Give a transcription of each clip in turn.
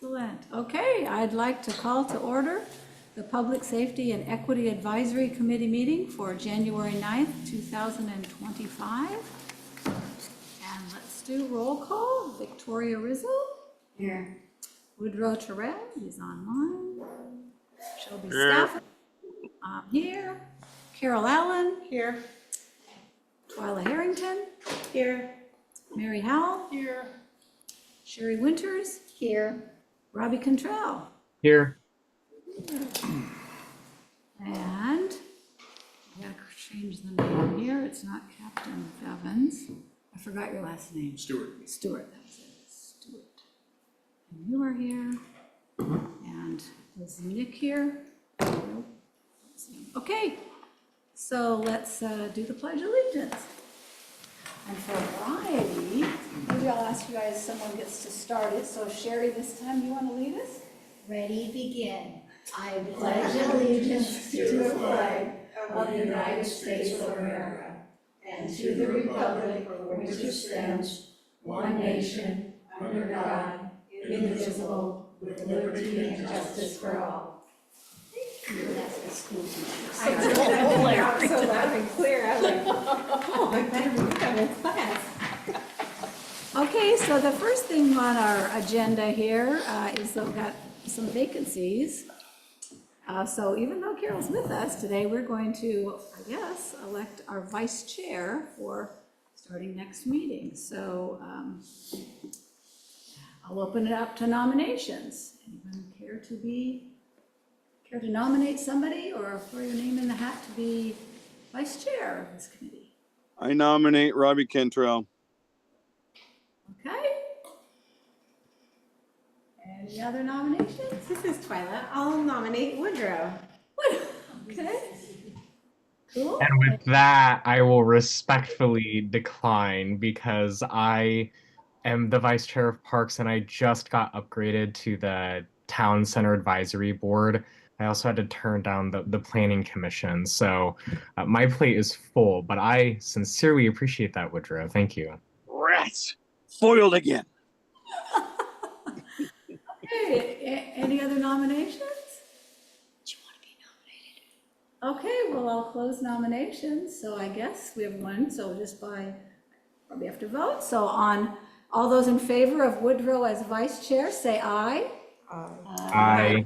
Excellent. Okay, I'd like to call to order the Public Safety and Equity Advisory Committee meeting for January 9th, 2025. And let's do roll call. Victoria Rizzo. Here. Woodrow Terrell, he's online. Shelby Stafford, I'm here. Carol Allen. Here. Twyla Harrington. Here. Mary Howell. Here. Sherry Winters. Here. Robbie Cantrell. Here. And I gotta change the name here. It's not Captain Evans. I forgot your last name. Stewart. Stewart, that was it. Stewart. And you are here. And is Nick here? Nope. Okay, so let's do the Pledge of Allegiance. And for variety, maybe I'll ask you guys, someone gets to start it. So Sherry, this time you want to lead us? Ready, begin. I pledge allegiance to the flag of the United States of America and to the republic for which it stands, one nation, under God, indivisible, with liberty and justice for all. That's the school teacher. I heard that so loud and clear. I was like, oh, I better be good in class. Okay, so the first thing on our agenda here is that we've got some vacancies. So even though Carol's with us today, we're going to, I guess, elect our vice chair for starting next meeting. So I'll open it up to nominations. Anyone care to nominate somebody or throw your name in the hat to be vice chair of this committee? I nominate Robbie Cantrell. Okay. Any other nominations? This is Twyla. I'll nominate Woodrow. Okay. Cool. And with that, I will respectfully decline because I am the vice chair of parks and I just got upgraded to the town center advisory board. I also had to turn down the planning commission. So my plate is full, but I sincerely appreciate that, Woodrow. Thank you. Rats! Foiled again. Okay, any other nominations? Do you want to be nominated? Okay, well, I'll close nominations. So I guess we have one, so just probably have to vote. So on all those in favor of Woodrow as vice chair, say aye. Aye.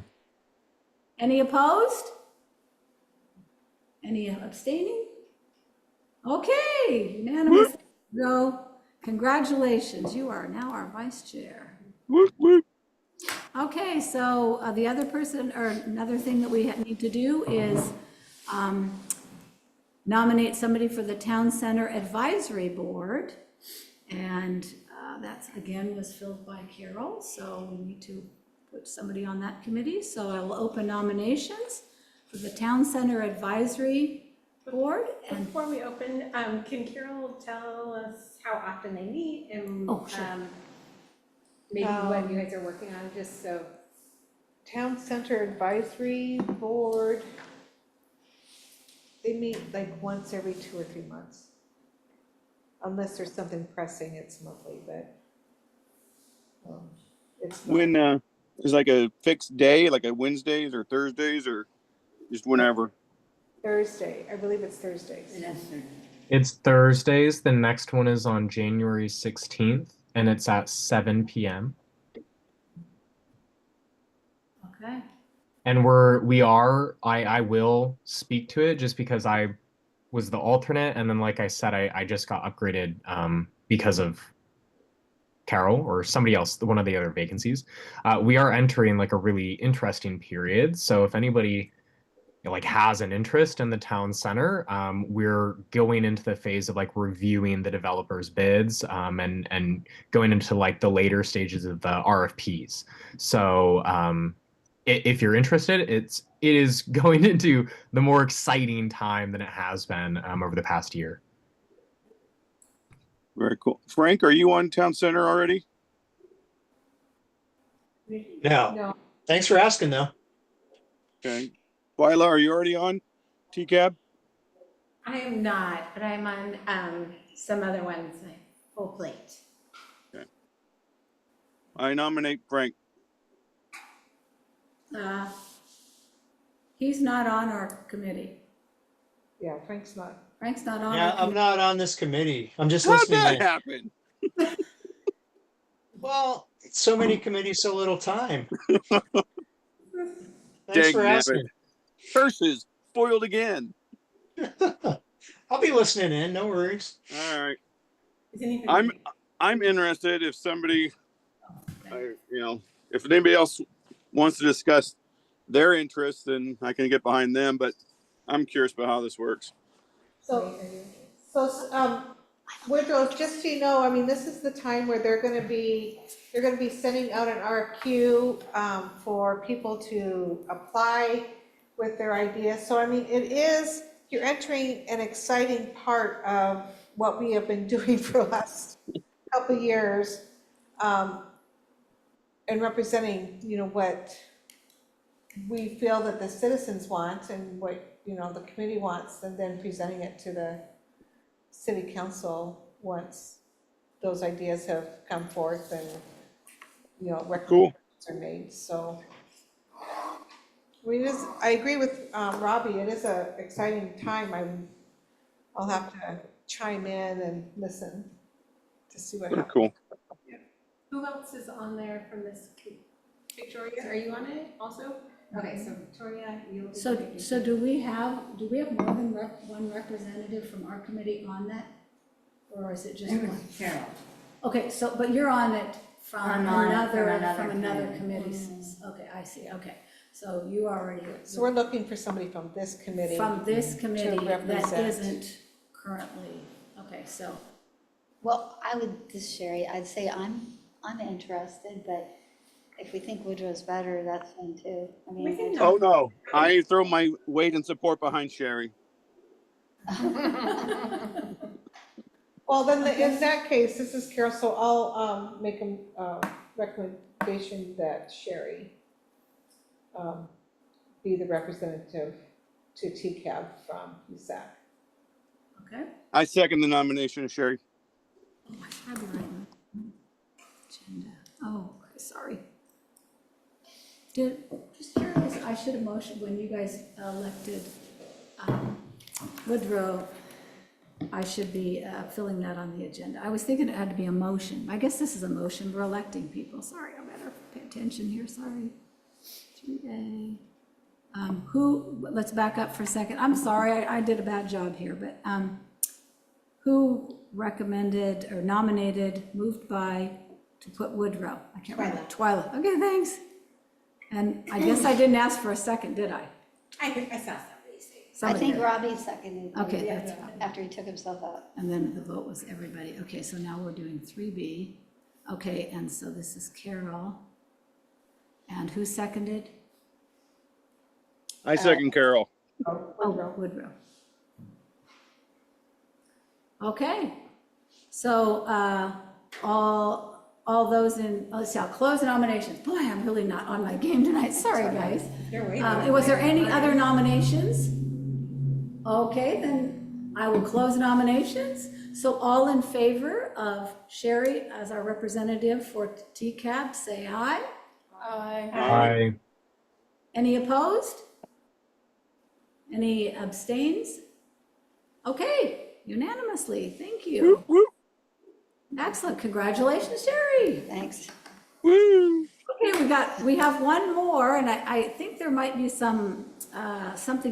Any opposed? Any abstaining? Okay, unanimous. Woodrow, congratulations, you are now our vice chair. Whoop, whoop. Okay, so the other person, or another thing that we need to do is nominate somebody for the Town Center Advisory Board. And that's, again, was filled by Carol, so we need to put somebody on that committee. So I will open nominations for the Town Center Advisory Board. And before we open, can Carol tell us how often they meet and sure. maybe what you guys are working on, just so. Town Center Advisory Board, they meet like once every 2 or 3 months. Unless there's something pressing, it's monthly, but it's not. When is like a fixed day, like a Wednesdays or Thursdays or just whenever? Thursday, I believe it's Thursdays. It's Thursdays. The next one is on January 16th, and it's at 7 p.m. okay, And I will speak to it just because I was the alternate. And then, like I said, I just got upgraded because of Carol or somebody else, one of the other vacancies. We are entering like a really interesting period. So if anybody like has an interest in the town center, we're going into the phase of like reviewing the developers' bids and going into like the later stages of the RFPs. So if you're interested, it is going into the more exciting time than it has been over the past year. Very cool. Frank, are you on Town Center already? No. Thanks for asking, though. Okay. Twyla, are you already on TCAB? I am not, but I'm on some other ones, like full plate. Okay. I nominate Frank. He's not on our committee. Yeah, Frank's not. Frank's not on Yeah, our I'm committee. not on this committee. I'm just How'd listening that in. happen? Well, so many committees, so little time. Thanks Dang for nabbit. asking. Curses, foiled again. I'll be listening in, no worries. All right. Is anybody? I'm interested if somebody, if anybody else wants to discuss their interests, then I can get behind them. But I'm curious about how this works. So, Woodrow, just so you know, I mean, this is the time where they're gonna be sending out an RFQ, for people to apply with their ideas. So I mean, you're entering an exciting part of what we have been doing for the last couple of years, and representing, what we feel that the citizens want and what, the committee wants, and then presenting it to the city council once those ideas have come forth and, recommendations are made, so. I mean, I agree with Robbie, it is a exciting time. I'll have to chime in and listen to see what happens. Cool. Who else is on there from this? Victoria, are you on it also? Okay, so Victoria, you'll. be So speaking. do we have more than one representative from our committee on that? Or is it just one? Carol. Okay, so, but you're on it from I'm on it from another another committee. committee. Okay, I see, okay. So you already. So we're looking for somebody from this committee. From this committee that represent. isn't currently, okay, so, Well, this is Sherry, I'd say I'm interested, but if we think Woodrow's better, that's fine too. I We mean, can Oh no, I throw my weight and support behind Sherry. Well, then, in that case, this is Carol, so I'll make a recommendation that Sherry be the representative to TCAB from PSEAC. okay. I second the nomination of Sherry. Oh, I had the right one. Agenda, oh, okay, sorry. Just curious, I should have motioned when you guys elected Woodrow, I should be filling that on the agenda. I was thinking it had to be a motion. I guess this is a motion, we're electing people. Sorry, I better pay attention here, sorry. 3A. Let's back up for a second. I'm sorry, I did a bad job here, but who recommended or nominated, moved by, to put Woodrow? I can't remember. Twyla. Okay, thanks. And I guess I didn't ask for a second, did I? I think I saw somebody say. I Somebody think did. Robbie seconded. Okay, Yeah, that's yeah. fine. After he took himself out. And then the vote was everybody. Okay, so now we're doing 3B. Okay, and so this is Carol. And who seconded? I second Carol. Oh, Woodrow. Okay, so all those in, let's see, I'll close the nominations. Boy, I'm really not on my game tonight. Sorry, guys. You're waiting. Was there any other nominations? Okay, then I will close nominations. So all in favor of Sherry as our representative for TCAB, say aye. I Any opposed? Any abstains? Okay, unanimously, thank you. Whoop, whoop. Excellent, congratulations, Sherry. Thanks. Woo! Okay, we have one more, and I think there might be something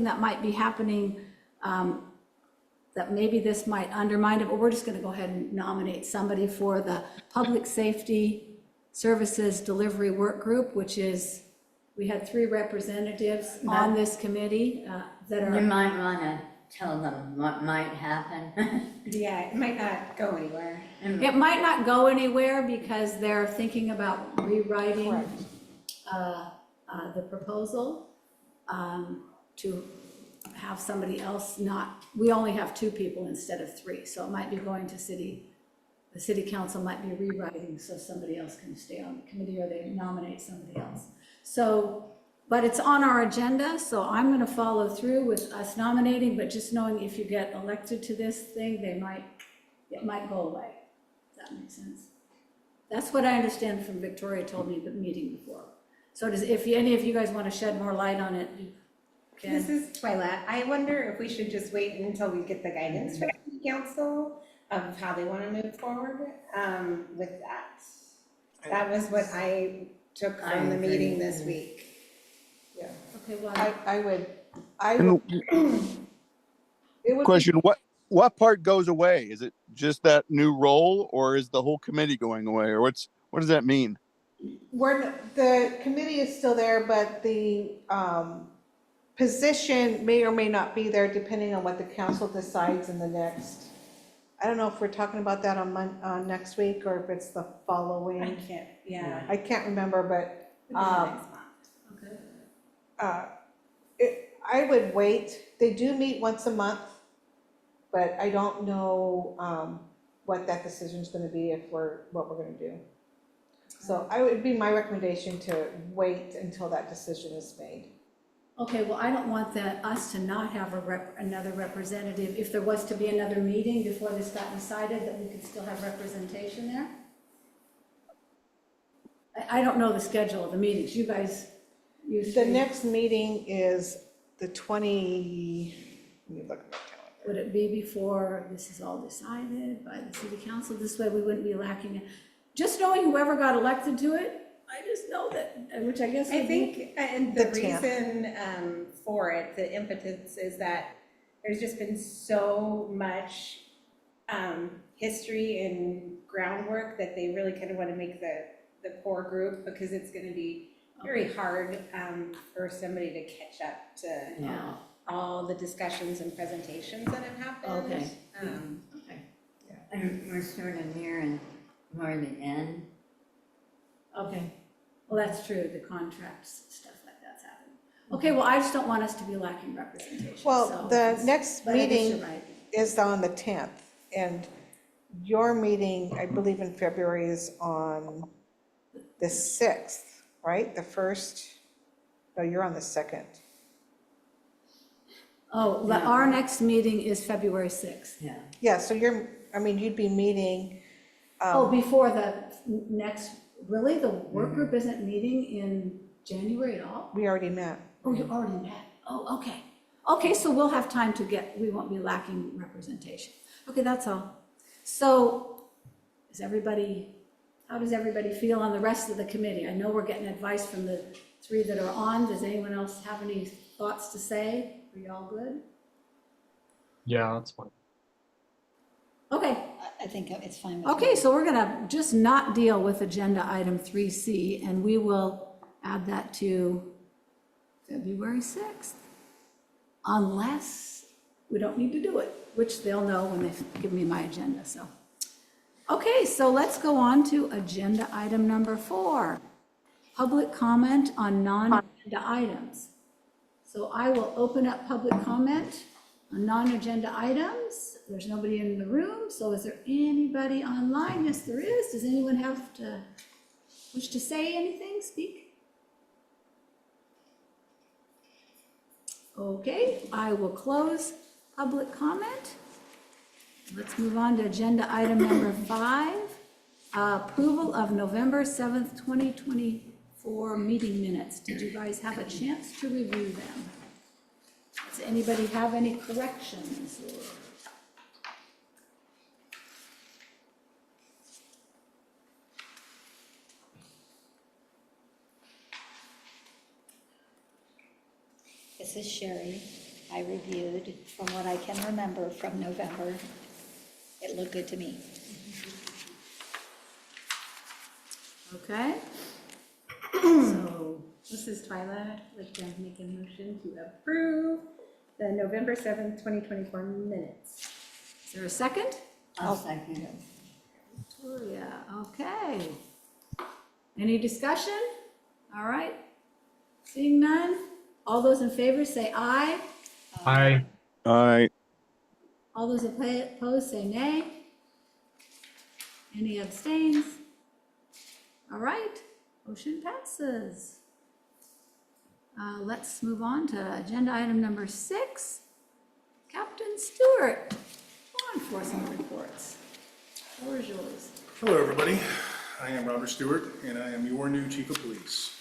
that might be happening that maybe this might undermine it, but we're just gonna go ahead and nominate somebody for the Public Safety Services Delivery Work Group, which is, we had 3 representatives on this committee that You are, might wanna tell them what might happen. Yeah, it might not go anywhere. it might not go anywhere because they're thinking about rewriting the proposal to have somebody else we only have 2 people instead of 3, so it might be going to the city council might be rewriting so somebody else can stay on the committee or they nominate somebody else. So, but it's on our agenda, so I'm gonna follow through with us nominating, but just knowing if you get elected to this thing, it might go away. Does that make sense? That's what I understand from Victoria told me at the meeting before. So if any of you guys want to shed more light on it, you This can. is Twyla. I wonder if we should just wait until we get the guidance from the council of how they want to move forward with that. That was what I took from the meeting this week. Okay, well, I would, And it would be, question, what part goes away? Is it just that new role, or is the whole committee going away, or what does that mean? the committee is still there, but the position may or may not be there depending on what the council decides in the next. I don't know if we're talking about that on next week or if it's the following. I can't, yeah. I can't remember, but Next month. okay. I would wait. They do meet once a month, but I don't know what that decision's gonna be what we're gonna do. So it'd be my recommendation to wait until that decision is made. Okay, well, I don't want us to not have another representative. If there was to be another meeting before this got decided, that we could still have representation there? I don't know the schedule of the meetings. You guys used The to. next meeting is the 20, let me look at my calendar. Would it be before this is all decided by the city council? This way we wouldn't be lacking. Just knowing whoever got elected to it, I just know that, which I guess I would be. think, and the The 10th. reason for it, the impetus is that there's just been so much history and groundwork that they really kind of want to make the core group, because it's going to be very hard for somebody to catch up to Yeah. all the discussions and presentations that have happened. Okay. Um, And we're starting here and more the end. Okay, well, that's true, the contracts, stuff like that's happening. Okay, well, I just don't want us to be lacking representation, Well, so the it's- next but I guess meeting you're right. is on the 10th, and your meeting, I believe in February, is on the 6th, right? The first, no, you're on the 2nd. Oh, our next meeting is February 6th. Yeah. Yeah, so you'd be meeting, Oh, before the next, really, the work group isn't meeting in January at all? we already met. Oh, you already met, oh, okay. Okay, so we'll have time to we won't be lacking representation. Okay, that's all. So, how does everybody feel on the rest of the committee? I know we're getting advice from the 3 that are on. Does anyone else have any thoughts to say? Are you all good? Yeah, that's fine. Okay, I think it's fine with me. okay, so we're gonna just not deal with agenda item 3C, and we will add that to February 6th. Unless we don't need to do it, which they'll know when they give me my agenda, so. Okay, so let's go on to agenda item number 4. Public comment on non-agenda items. So I will open up public comment on non-agenda items. There's nobody in the room, so is there anybody online? Yes, there is. Does anyone wish to say anything, speak? Okay, I will close public comment. Let's move on to agenda item number 5. Approval of November 7th, 2024 meeting minutes. Did you guys have a chance to review them? Does anybody have any corrections or? This is Sherry. I reviewed, from what I can remember from November. It looked good to me. Okay. So, This is Twyla. I'd like to make a motion to approve the November 7th, 2024 minutes. is there a second? I'll second it. Victoria, okay. Any discussion? All right. Seeing none, all those in favor say aye. Aye. All right. All those opposed say nay. Any abstains? All right, motion passes. Let's move on to agenda item number 6. Captain Stewart, law enforcement reports. The floor is yours. Hello, everybody. I am Robert Stewart, and I am your new chief of police.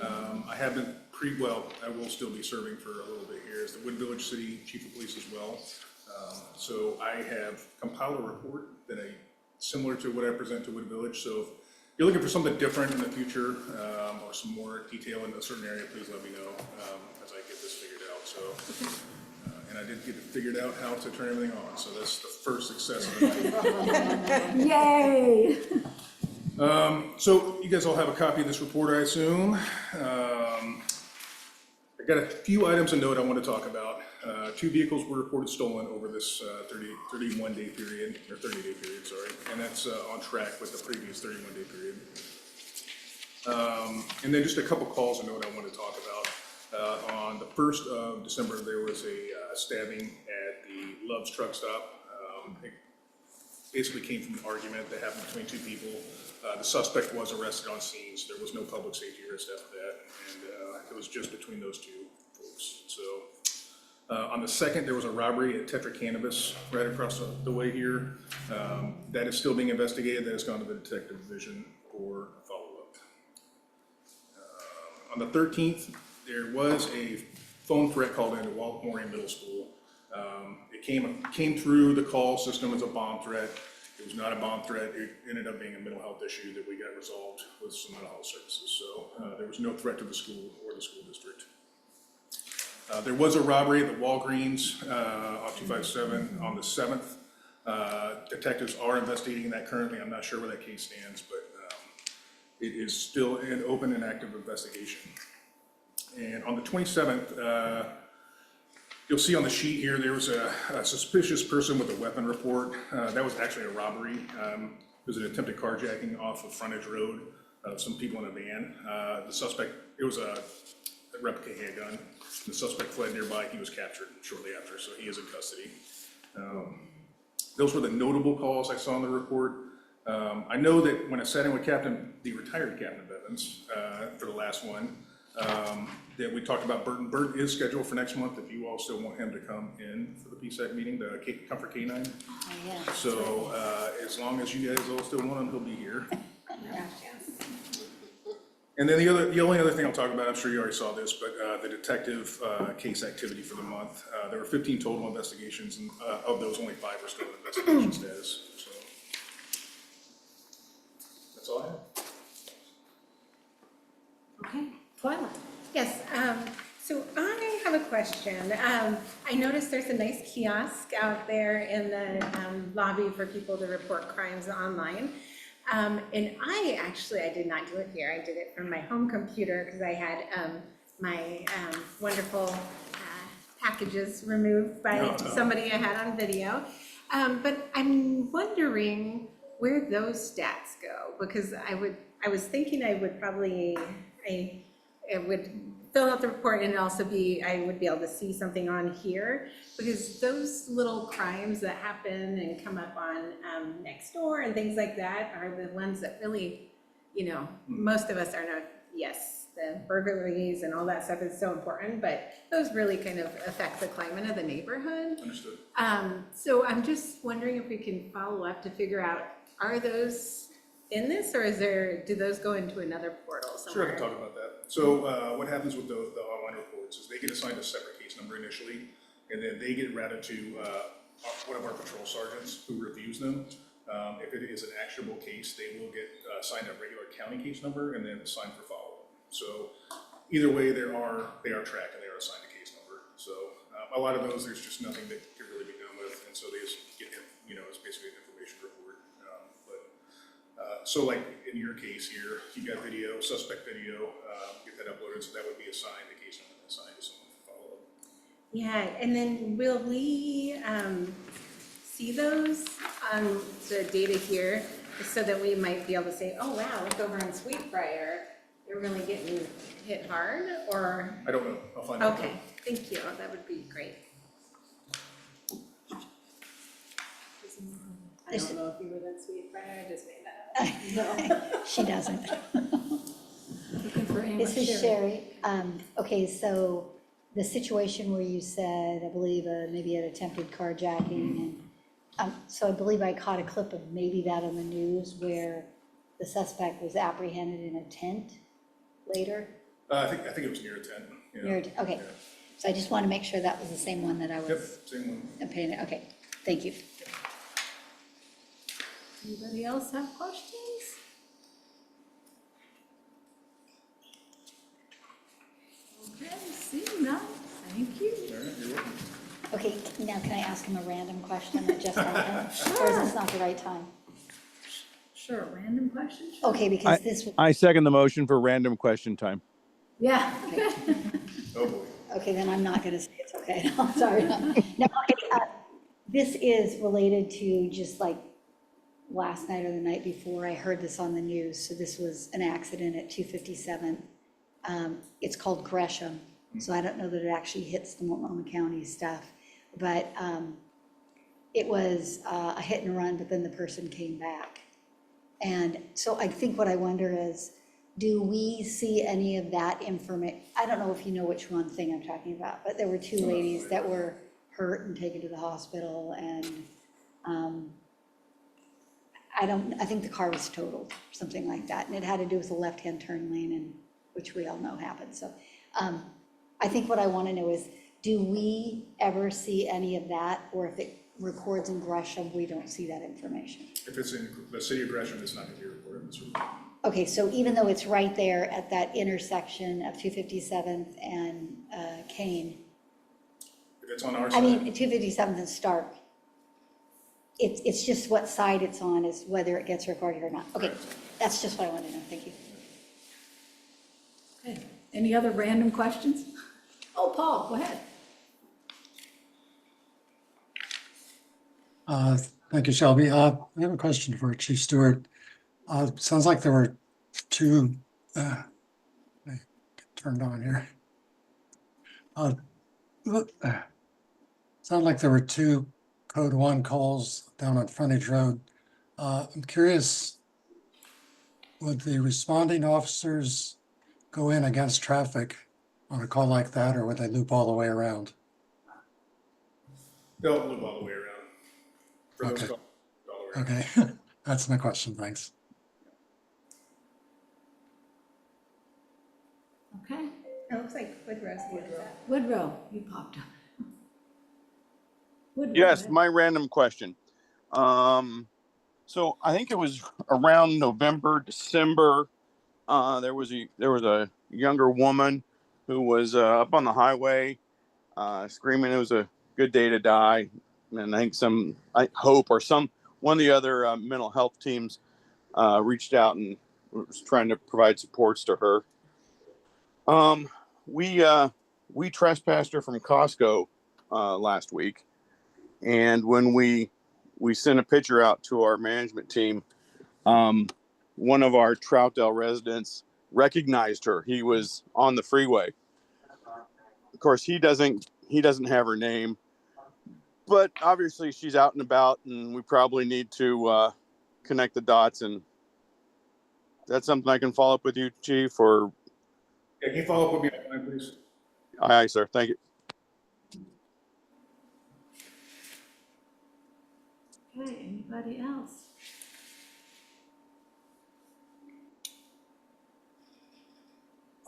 I have been I will still be serving for a little bit here as the Wood Village City Chief of Police as well. So I have compiled a report similar to what I present to Wood Village. So if you're looking for something different in the future, or some more detail in a certain area, please let me know as I get this figured out. So, and I did get it figured out how to turn everything on. So that's the first success of the night. Yay! So you guys all have a copy of this report, I assume. I got a few items of note I want to talk about. 2 vehicles were reported stolen over this 31-day period, or 30-day period, sorry, and that's on track with the previous 31-day period. And then just a couple calls of note I want to talk about. On the 1st of December, there was a stabbing at the Love's truck stop. It basically came from an argument that happened between 2 people. The suspect was arrested on scene, so there was no public safety risk after that, and it was just between those 2 folks. So on the 2nd, there was a robbery at Tetra Cannabis right across the way here. That is still being investigated. That has gone to the detective division for a follow-up. On the 13th, there was a phone threat called into Walmart Middle School. It came through the call system as a bomb threat. It was not a bomb threat. It ended up being a mental health issue that we got resolved with some mental health services. So there was no threat to the school or the school district. There was a robbery at the Walgreens on 257 on the 7th. Detectives are investigating that currently. I'm not sure where that case stands, but it is still an open and active investigation. And on the 27th, you'll see on the sheet here, there was a suspicious person with a weapon report. That was actually a robbery. It was an attempted carjacking off of Frontage Road of some people in a van. The suspect, it was a replica handgun. The suspect fled nearby. He was captured shortly after, so he is in custody. Those were the notable calls I saw in the report. I know that when I sat in with the retired Captain Bevins for the last one, that we talked about Burton. Burton is scheduled for next month if you all still want him to come in for the PSEAC meeting, the Comfort K9. Oh, yeah. So as long as you guys all still want him, he'll be here. And then the only other thing I'll talk about, I'm sure you already saw this, but the detective case activity for the month. There were 15 total investigations, and of those, only 5 were still in investigation status. So that's all I have. Okay, Twyla. Yes, so I have a question. I noticed there's a nice kiosk out there in the lobby for people to report crimes online. And I did not do it here. I did it from my home computer because I had my wonderful packages removed by somebody I had on video. But I'm wondering where those stats go, because I was thinking I would probably, it would fill out the report and also I would be able to see something on here, because those little crimes that happen and come up on Nextdoor and things like that are the ones that really, most of us are not, yes, the burglaries and all that stuff is so important, but those really kind of affect the climate of the neighborhood. Understood. So I'm just wondering if we can follow up to figure out, are those in this, or do those go into another portal somewhere? Sure, I can talk about that. So what happens with the online reports is they get assigned a separate case number initially, and then they get routed to one of our patrol sergeants who reviews them. If it is an actionable case, they will get assigned a regular county case number and then assigned for follow-up. So either way, they are tracked and they are assigned a case number. So a lot of those, there's just nothing that can really be done with, and so they just get it, it's basically an information report. So like in your case here, you got video, suspect video, get that uploaded, so that would be assigned, the case number assigned to someone for follow-up. Yeah, and then will we see those on the data here, so that we might be able to say, oh wow, look over on Sweetbriar, they're really getting hit hard, or? I don't know, I'll find out. Okay, thank you, that would be great. I don't know if you live in Sweetbriar, I just made that up. She doesn't. Looking for Amy. This is Sherry. Okay, so the situation where you said, I believe, maybe an attempted carjacking, and so I believe I caught a clip of maybe that on the news where the suspect was apprehended in a tent later. I think it was near 10. Yeah. Okay, Yeah. so I just want to make sure that was the same one that I Yep, was same one. paying, okay, thank you. Anybody else have questions? Okay, seeing none, thank you. All right, you're welcome. Okay, now can I ask him a random question that just happened? Or is this not the right time? Sure, random question? Sure. Okay, because this, I second the motion for random question time. Yeah. Oh, boy. okay, then I'm not gonna say it's okay, no, sorry. No, okay, this is related to just like last night or the night before, I heard this on the news, so this was an accident at 257. It's called Gresham, so I don't know that it actually hits the Multnomah County stuff, but it was a hit and run, but then the person came back. And so I think what I wonder is, do we see any of that information? I don't know if you know which one thing I'm talking about, but there were two ladies that were hurt and taken to the hospital, and I think the car was totaled, something like that, and it had to do with the left-hand turn lane, and which we all know happens. So I think what I want to know is, do we ever see any of that, or if it records in Gresham, we don't see that information? If it's in the city of Gresham, it's not going to be recorded in this report. Okay, so even though it's right there at that intersection of 257th and Kane, If it's on our I side, mean, 257th and Stark, it's just what side it's on is whether it gets recorded or not. Okay, that's just what I wanted to know, thank you. Okay, any other random questions? Oh, Paul, go ahead. Thank you, Shelby. I have a question for Chief Stewart. Sounds like there were two, get turned on here. Sound like there were two Code 1 calls down on Frontage Road. I'm curious, would the responding officers go in against traffic on a call like that, or would they loop all the way around? they'll loop all the way around. For those Okay. calls, all the way around. Okay, that's my question, thanks. Okay, It looks like Woodrow's hand is up. Woodrow, you popped up. Woodrow, Yes, go ahead. my random question. So I think it was around November, December. There was a younger woman who was up on the highway, screaming it was a good day to die, and I think Hope or one of the other mental health teams reached out and was trying to provide supports to her. We trespassed her from Costco last week, and when we sent a picture out to our management team, one of our Troutdale residents recognized her. He was on the freeway. Of course, he doesn't have her name, but obviously she's out and about, and we probably need to connect the dots. And that's something I can follow up with you, Chief, or Yeah, can you follow up with me offline, please? aye, sir. Thank you. Okay, anybody else?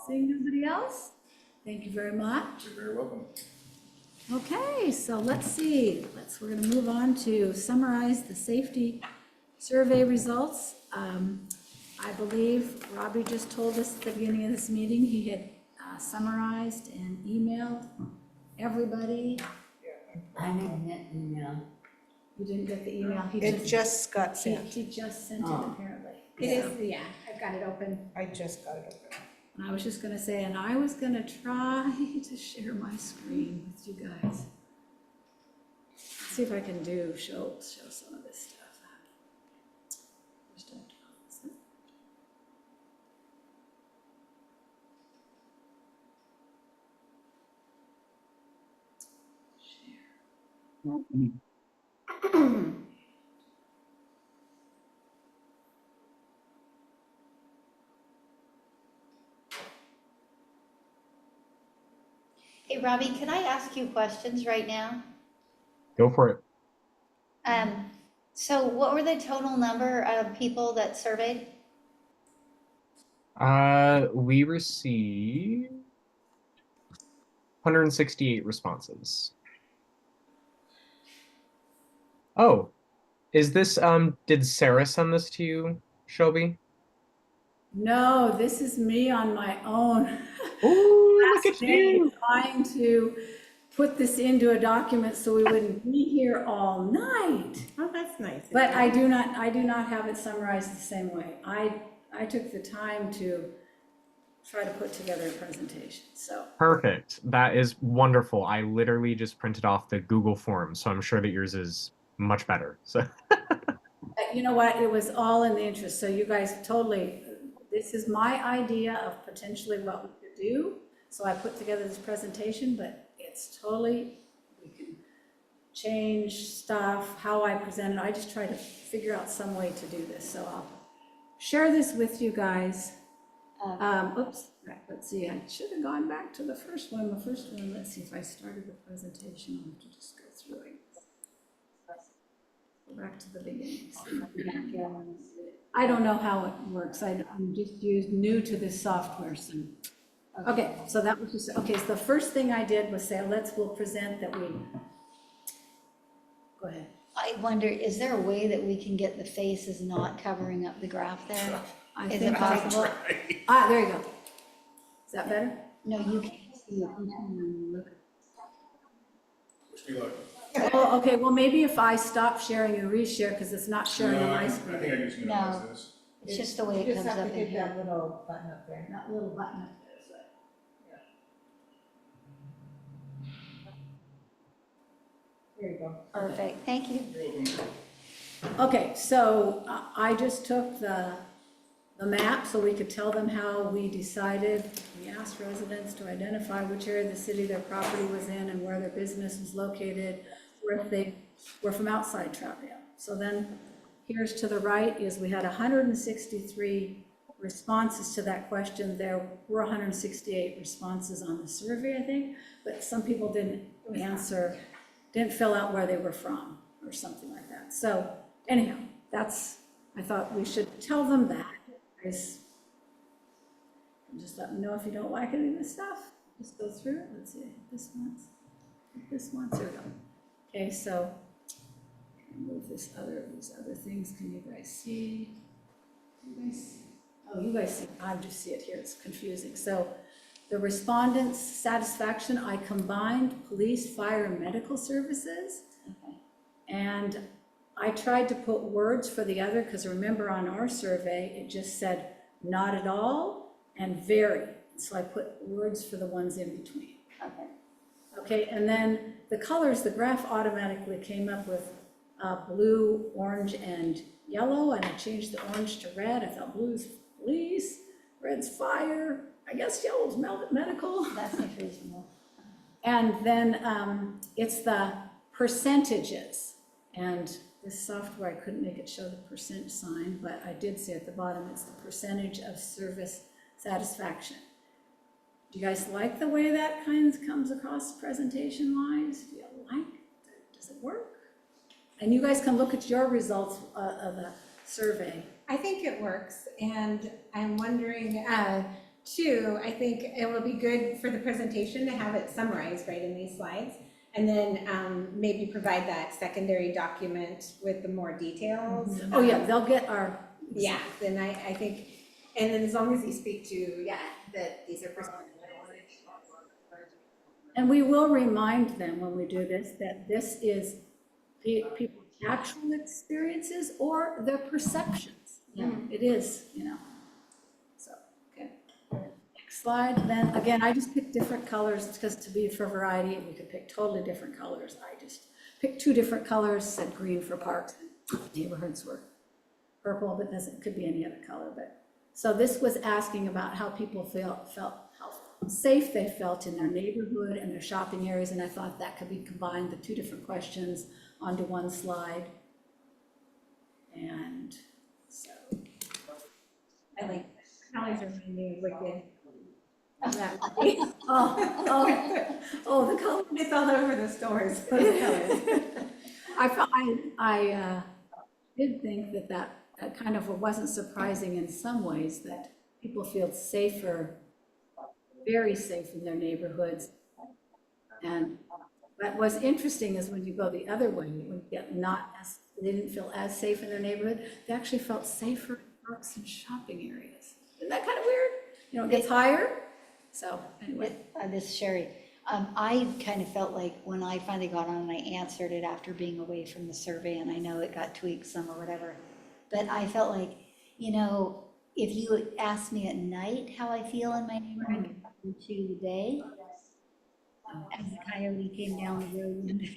Seeing nobody else? Thank you very much. You're very welcome. Okay, so let's see, we're gonna move on to summarize the safety survey results. I believe Robbie just told us at the beginning of this meeting, he had summarized and emailed everybody. I didn't get email. You didn't get the email? He It just got sent. He just sent it Oh. apparently. It is, yeah, I've got it open. I just got it open. And I was just gonna say, and I was gonna try to share my screen with you guys. See if I can show some of this stuff. Just don't close it. Hey, Robbie, can I ask you questions right now? Go for it. So what were the total number of people that surveyed? We received 168 responses. Oh, is this did Sarah send this to you, Shelby? No, this is me on my own. Oh, look Last at day you. trying to put this into a document so we wouldn't be here all night. Oh, that's nice. But I do not have it summarized the same way. I took the time to try to put together a presentation, so. Perfect. That is wonderful. I literally just printed off the Google form, so I'm sure that yours is much better. So You know what, it was all in the interest, so you guys totally, this is my idea of potentially what we could do. So I put together this presentation, but it's totally, we can change stuff, how I present it. I just try to figure out some way to do this, so I'll share this with you guys. Oops, right, let's see, I should have gone back to the first one. The first one, let's see if I started the presentation, I'll have to just go through it. Go back to the beginning. I don't know how it works. I'm just new to this software, so. Okay, so that was just, okay, so the first thing I did was say, we'll present that we, go ahead. I wonder, is there a way that we can get the faces not covering up the graph there? I Is it think I- possible? Ah, there you go. Is that better? No, you can't see it. Wish me luck. Oh, okay, well, maybe if I stop sharing and reshare, because it's not showing on my I screen. think I just minimize No. this. It's just the way You it just comes have up to in hit that here. little button up there. That little button up there, so. There you go. Perfect, thank you. Okay, so I just took the map so we could tell them how we decided. We asked residents to identify which area of the city their property was in and where their business was located, or if they were from outside Troutdale. So then here's to the right is we had 163 responses to that question. There were 168 responses on the survey, I think, but some people didn't answer, didn't fill out where they were from or something like that. So anyhow, I thought we should tell them that. Guys, just let me know if you don't like any of this stuff. Just go through it. Let's see, this once, here we go. Okay, so move these other things. Can you guys see? You guys see, I just see it here. It's confusing. So the respondents' satisfaction, I combined police, fire, and medical services. Okay. And I tried to put words for the other, because remember on our survey, it just said not at all and very. So I put words for the ones in between. Okay. Okay, and then the colors, the graph automatically came up with blue, orange, and yellow, and I changed the orange to red. I thought blue's police, red's fire, I guess yellow's medical. That seems reasonable. And then it's the percentages. And this software, I couldn't make it show the percent sign, but I did see at the bottom, it's the percentage of service satisfaction. Do you guys like the way that comes across presentation-wise? Do you like it? Does it work? And you guys can look at your results of the survey. I think it works, and I'm wondering, too, I think it will be good for the presentation to have it summarized right in these slides, and then maybe provide that secondary document with the more details. Oh, yeah, they'll get our. Yeah, then I think, and then as long as you speak to, that these are percentages. And we will remind them when we do this, that this is people's actual experiences or their perceptions. Yeah, it is, So, okay. Next slide. Then again, I just picked different colors because to be for variety, we could pick totally different colors. I just picked 2 different colors, said green for parks, and neighborhoods were purple, but it could be any other color. But so this was asking about how people felt how safe they felt in their neighborhood and their shopping areas, and I thought that could be combined, the 2 different questions onto one slide. And so I like colors are really wicked. Oh, the color. It's all over the stores, those colors. I did think that kind of wasn't surprising in some ways, that people feel safer, very safe in their neighborhoods. And but what's interesting is when you go the other way, when you get not as, they didn't feel as safe in their neighborhood, they actually felt safer in parks and shopping areas. Isn't that kind of weird? You know, it gets higher. So anyway. This is Sherry. I kind of felt like when I finally got on and I answered it after being away from the survey, and I know it got tweaked some or whatever, but I felt like, you know, if you asked me at night how I feel in my neighborhood compared to the day, as the coyote came down the road.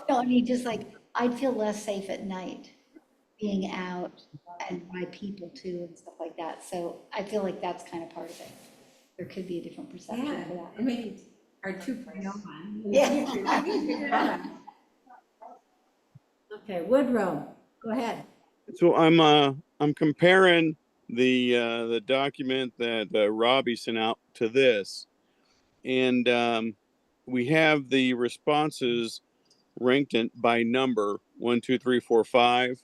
No, I mean, just like, I'd feel less safe at night being out and by people too and stuff like that. So I feel like that's kind of part of it. There could be a different perception Yeah, for that. I mean, our 2.0 one. Yeah. Okay, Woodrow, go ahead. So I'm comparing the document that Robbie sent out to this, and we have the responses ranked by number 1, 2, 3, 4, 5,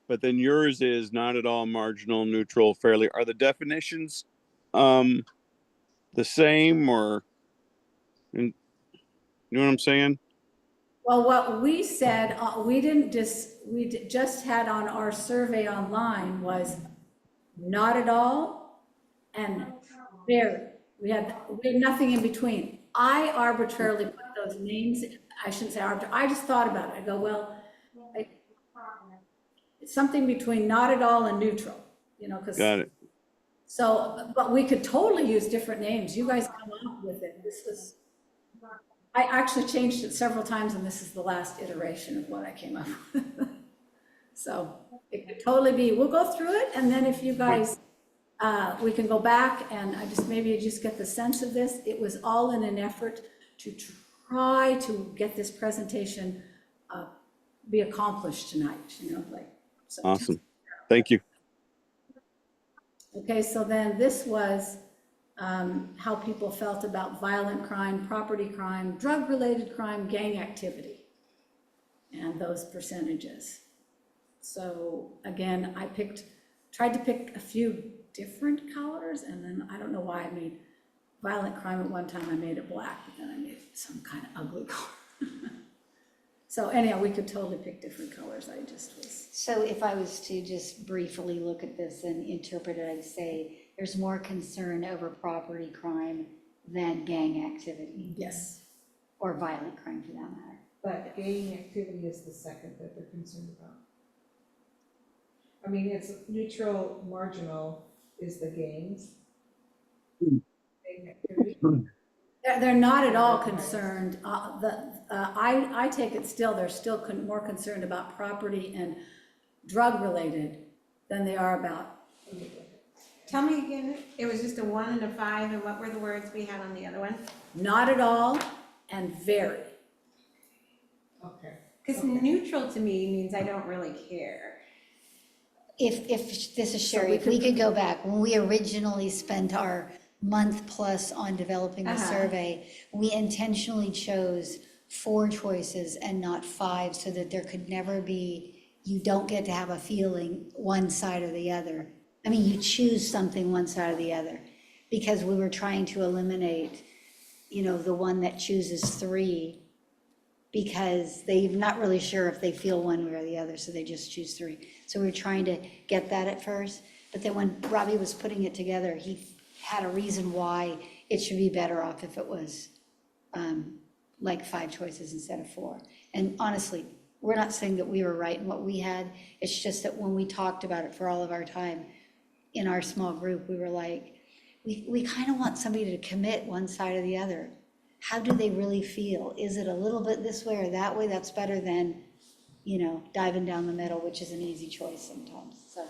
but then yours is not at all, marginal, neutral, fairly. Are the definitions the same, or you know what I'm saying? Well, what we said, just had on our survey online was not at all and very. We had nothing in between. I arbitrarily put those names, I shouldn't say arbitrary, I just thought about it. I go, well, it's something between not at all and neutral, you know, because. Got it. So, but we could totally use different names. You guys come up with it. I actually changed it several times, and this is the last iteration of what I came up with. So it could totally be, we'll go through it, and then if you guys, we can go back, and maybe you just get the sense of this. It was all in an effort to try to get this presentation be accomplished tonight, you know, like. So. Awesome. Thank you. Okay, so then this was how people felt about violent crime, property crime, drug-related crime, gang activity, and those percentages. So again, I tried to pick a few different colors, and then I don't know why I made violent crime at one time, I made it black, but then I made it some kind of ugly color. So anyhow, we could totally pick different colors, I just was. So if I was to just briefly look at this and interpret it, I'd say there's more concern over property crime than gang activity. Yes. Or violent crime for that matter. But gang activity is the second that they're concerned about. I mean, it's neutral, marginal is the gangs. Gang activity. They're not at all concerned. I take it still, they're still more concerned about property and drug-related than they are about. Tell me again, it was just a 1 and a 5, and what were the words we had on the other one? Not at all and very. Okay. Because neutral to me means I don't really care. If this is Sherry, if we could go back, when we originally spent our month plus on developing the survey, we intentionally chose 4 choices and not 5 so that there could never be, you don't get to have a feeling one side or the other. I mean, you choose something one side or the other, because we were trying to eliminate, you know, the one that chooses 3 because they're not really sure if they feel one way or the other, so they just choose 3. So we were trying to get that at first, but then when Robbie was putting it together, he had a reason why it should be better off if it was like 5 choices instead of 4. And honestly, we're not saying that we were right in what we had. It's just that when we talked about it for all of our time in our small group, we were like, we kind of want somebody to commit one side or the other. How do they really feel? Is it a little bit this way or that way? That's better than, you know, diving down the middle, which is an easy choice sometimes, so.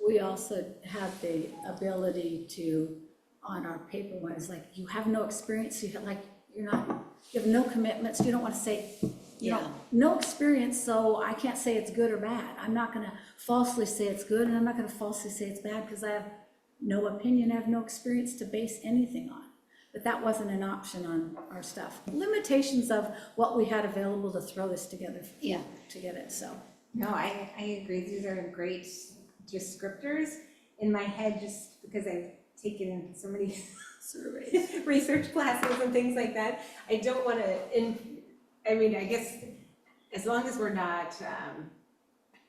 We also have the ability to, on our paper one, it's like, you have no experience, you have no commitments, you don't want to say, you know, no experience, so I can't say it's good or bad. I'm not gonna falsely say it's good, and I'm not gonna falsely say it's bad, because I have no opinion, I have no experience to base anything on. But that wasn't an option on our stuff. Limitations of what we had available to throw this together, to get it, so. No, I agree, these are great descriptors. In my head, just because I've taken so many Surveys. research classes and things like that. I don't want to, I mean, I guess as long as we're not,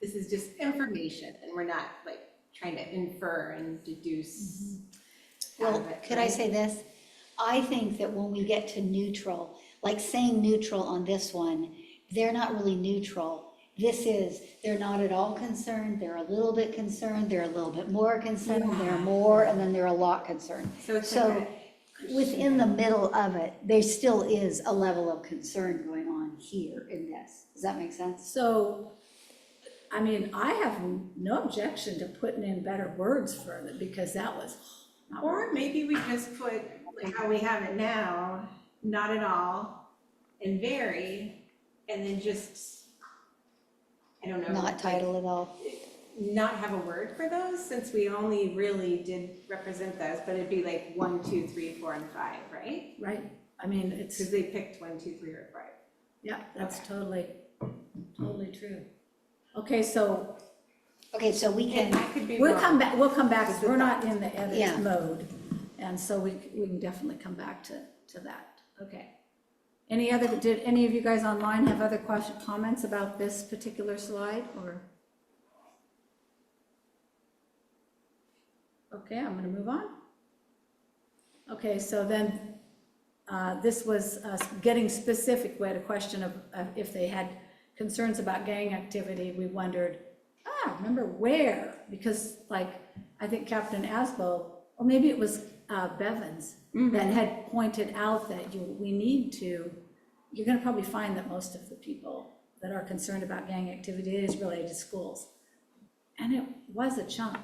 this is just information and we're not like trying to infer and deduce. out Well, of it, could I right? say this? I think that when we get to neutral, like saying neutral on this one, they're not really neutral. This is, they're not at all concerned, they're a little bit concerned, they're a little bit more concerned, they're more, and then they're a lot concerned. So it's So like within the middle of it, there still is a level of concern going on here in this. Does that make sense? So, I mean, I have no objection to putting in better words for it, because that was not or maybe we just put, like how we have it now, not at all, and very, and then just, I don't know. Not like, title at all. not have a word for those, since we only really did represent those, but it'd be like 1, 2, 3, 4, and 5, right? right. I mean, it's, Because they picked 1, 2, 3, or 5. yeah, that's Okay. totally true. Okay, so Okay, so we And can, I could be we'll wrong. come back, Is it we're that? not in the Yeah. edit mode. And so we can definitely come back to that. Okay. Did any of you guys online have other comments about this particular slide, or? Okay, I'm gonna move on. Okay, so then, this was getting specific. We had a question of if they had concerns about gang activity. We wondered, remember where? Because like, I think Captain Asbo, or maybe it was Bevins, that had pointed out that we need to, you're gonna probably find that most of the people that are concerned about gang activity is related to schools. And it was a chunk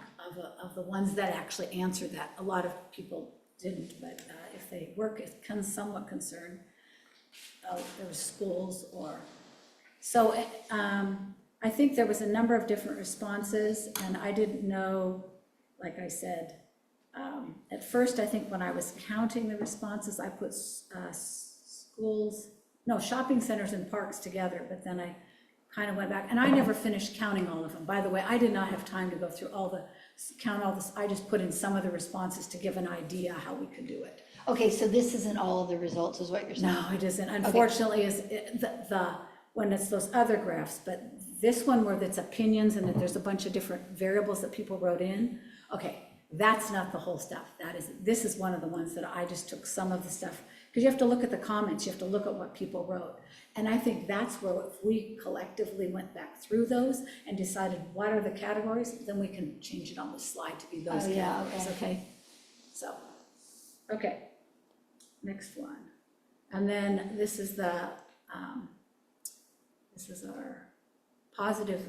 of the ones that actually answered that. A lot of people didn't, but if they were somewhat concerned, there were schools or, so I think there was a number of different responses, and I didn't know, like I said, at first, I think when I was counting the responses, I put shopping centers and parks together, but then I kind of went back, and I never finished counting all of them. By the way, I did not have time to go through count all this. I just put in some of the responses to give an idea how we could do it. okay, so this isn't all of the results, is what you're saying? No, it isn't. Unfortunately, when it's those other graphs, but this one where it's opinions and that there's a bunch of different variables that people wrote in, okay, that's not the whole stuff. This is one of the ones that I just took some of the stuff, because you have to look at the comments, you have to look at what people wrote. And I think that's where if we collectively went back through those and decided what are the categories, then we can change it on the slide to be those Oh, yeah, categories, okay? So, okay, next one. And then this is our positive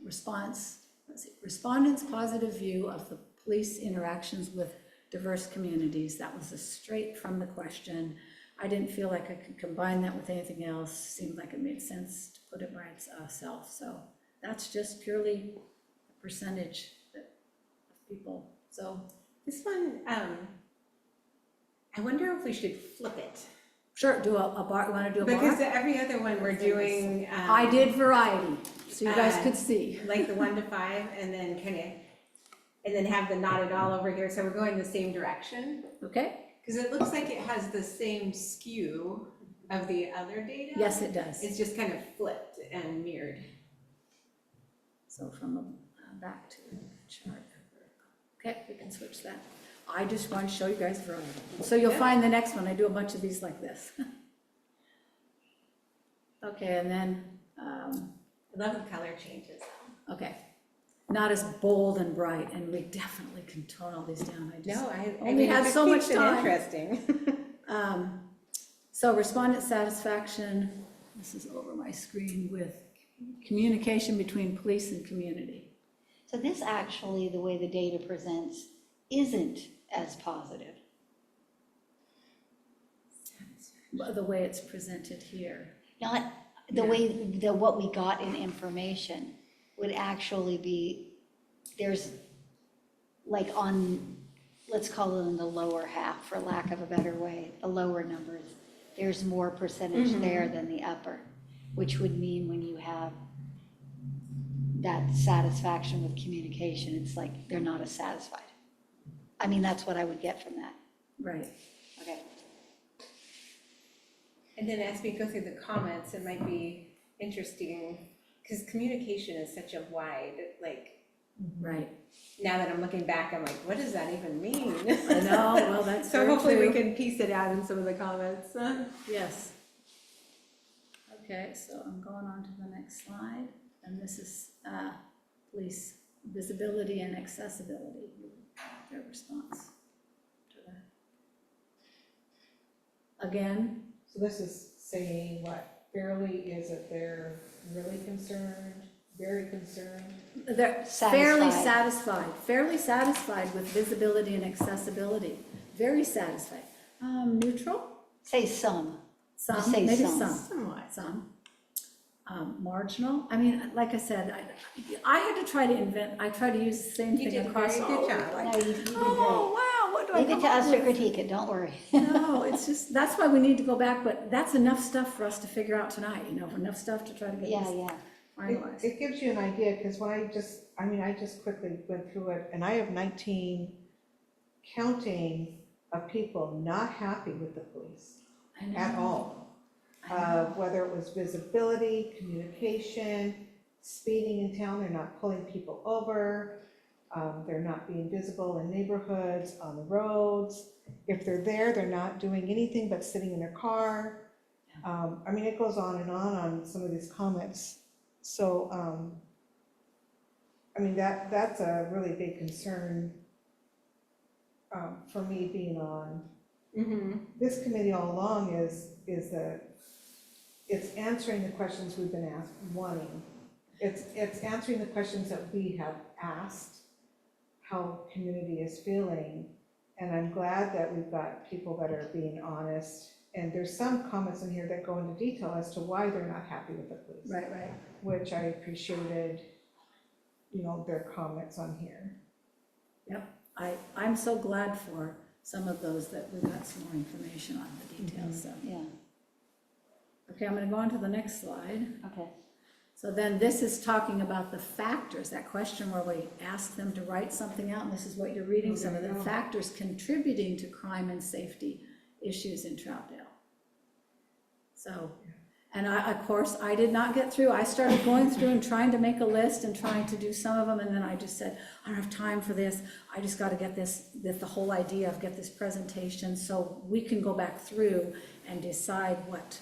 response. Let's see, respondents' positive view of the police interactions with diverse communities. That was straight from the question. I didn't feel like I could combine that with anything else. Seemed like it made sense to put it by itself. So that's just purely a percentage of people. So This one, I wonder if we should flip it. sure, do a bar. You want to do a Because bar? every other one we're doing. I did variety, so you guys could see. Like the 1 to 5, and then and then have the not at all over here, so we're going the same direction. Okay? Because it looks like it has the same skew of the other data. Yes, it does. It's just kind of flipped and mirrored. So from back to the chart. Okay, we can switch that. I just want to show you guys variety. So you'll find the next one, I do a bunch of these like this. Okay, and then, I love the color changes. okay, not as bold and bright, and we definitely can tone all these down. I just I only mean, had it so much keeps it time. interesting. So respondent satisfaction, this is over my screen, with communication between police and community. So this actually, the way the data presents, isn't as positive. The way it's presented here. Not the way, what we got in information would actually be, there's like on, let's call it in the lower half, for lack of a better way, the lower numbers, there's more percentage there than the upper, which would mean when you have that satisfaction with communication, it's like they're not as satisfied. I mean, that's what I would get from that. Right. Okay. And then as we go through the comments, it might be interesting, because communication is such a wide, like, Right. now that I'm looking back, I'm like, what does that even mean? I know, well, that's So very hopefully we true. can piece it out in some of the comments. Yes. Okay, so I'm going on to the next slide, and this is police visibility and accessibility, their response to that. Again, So this is saying what, fairly, is it they're really concerned, very concerned? they're fairly satisfied with visibility and accessibility, very satisfied. Neutral? Say some. Some, Say maybe some. some. Somewhat. Some. Marginal, I mean, like I said, I had to try to I tried to use the same You thing did a across very all. good job. like, No, you did oh, wow, what do I great. Leave it come to up us to with? critique it, don't worry. No, it's just, that's why we need to go back, but that's enough stuff for us to figure out tonight, enough stuff to try to get Yeah, this yeah. finalized. It gives you an idea, because when I just quickly went through it, and I have 19 counting of people not happy with the police I know, at all. I know. Whether it was visibility, communication, speeding in town, they're not pulling people over, they're not being visible in neighborhoods, on the roads. If they're there, they're not doing anything but sitting in their car. I mean, it goes on some of these comments. So, I mean, that's a really big concern for me being on this committee all along, is that it's answering the questions we've been wanting. It's answering the questions that we have asked, how community is feeling. And I'm glad that we've got people that are being honest. And there's some comments in here that go into detail as to why they're not happy with the police. Right, Which I appreciated, their comments on here. I'm so glad for some of those that we got some more information on the details, so. Yeah, Okay, I'm gonna go on to the next slide. okay. So then this is talking about the factors, that question where we ask them to write something out, and this is what you're reading, some of the factors contributing to crime and safety issues in Troutdale. So, and of course, I did not get through, I started going through and trying to make a list and trying to do some of them, and then I just said, I don't have time for this, I just gotta get the whole idea of get this presentation, so we can go back through and decide what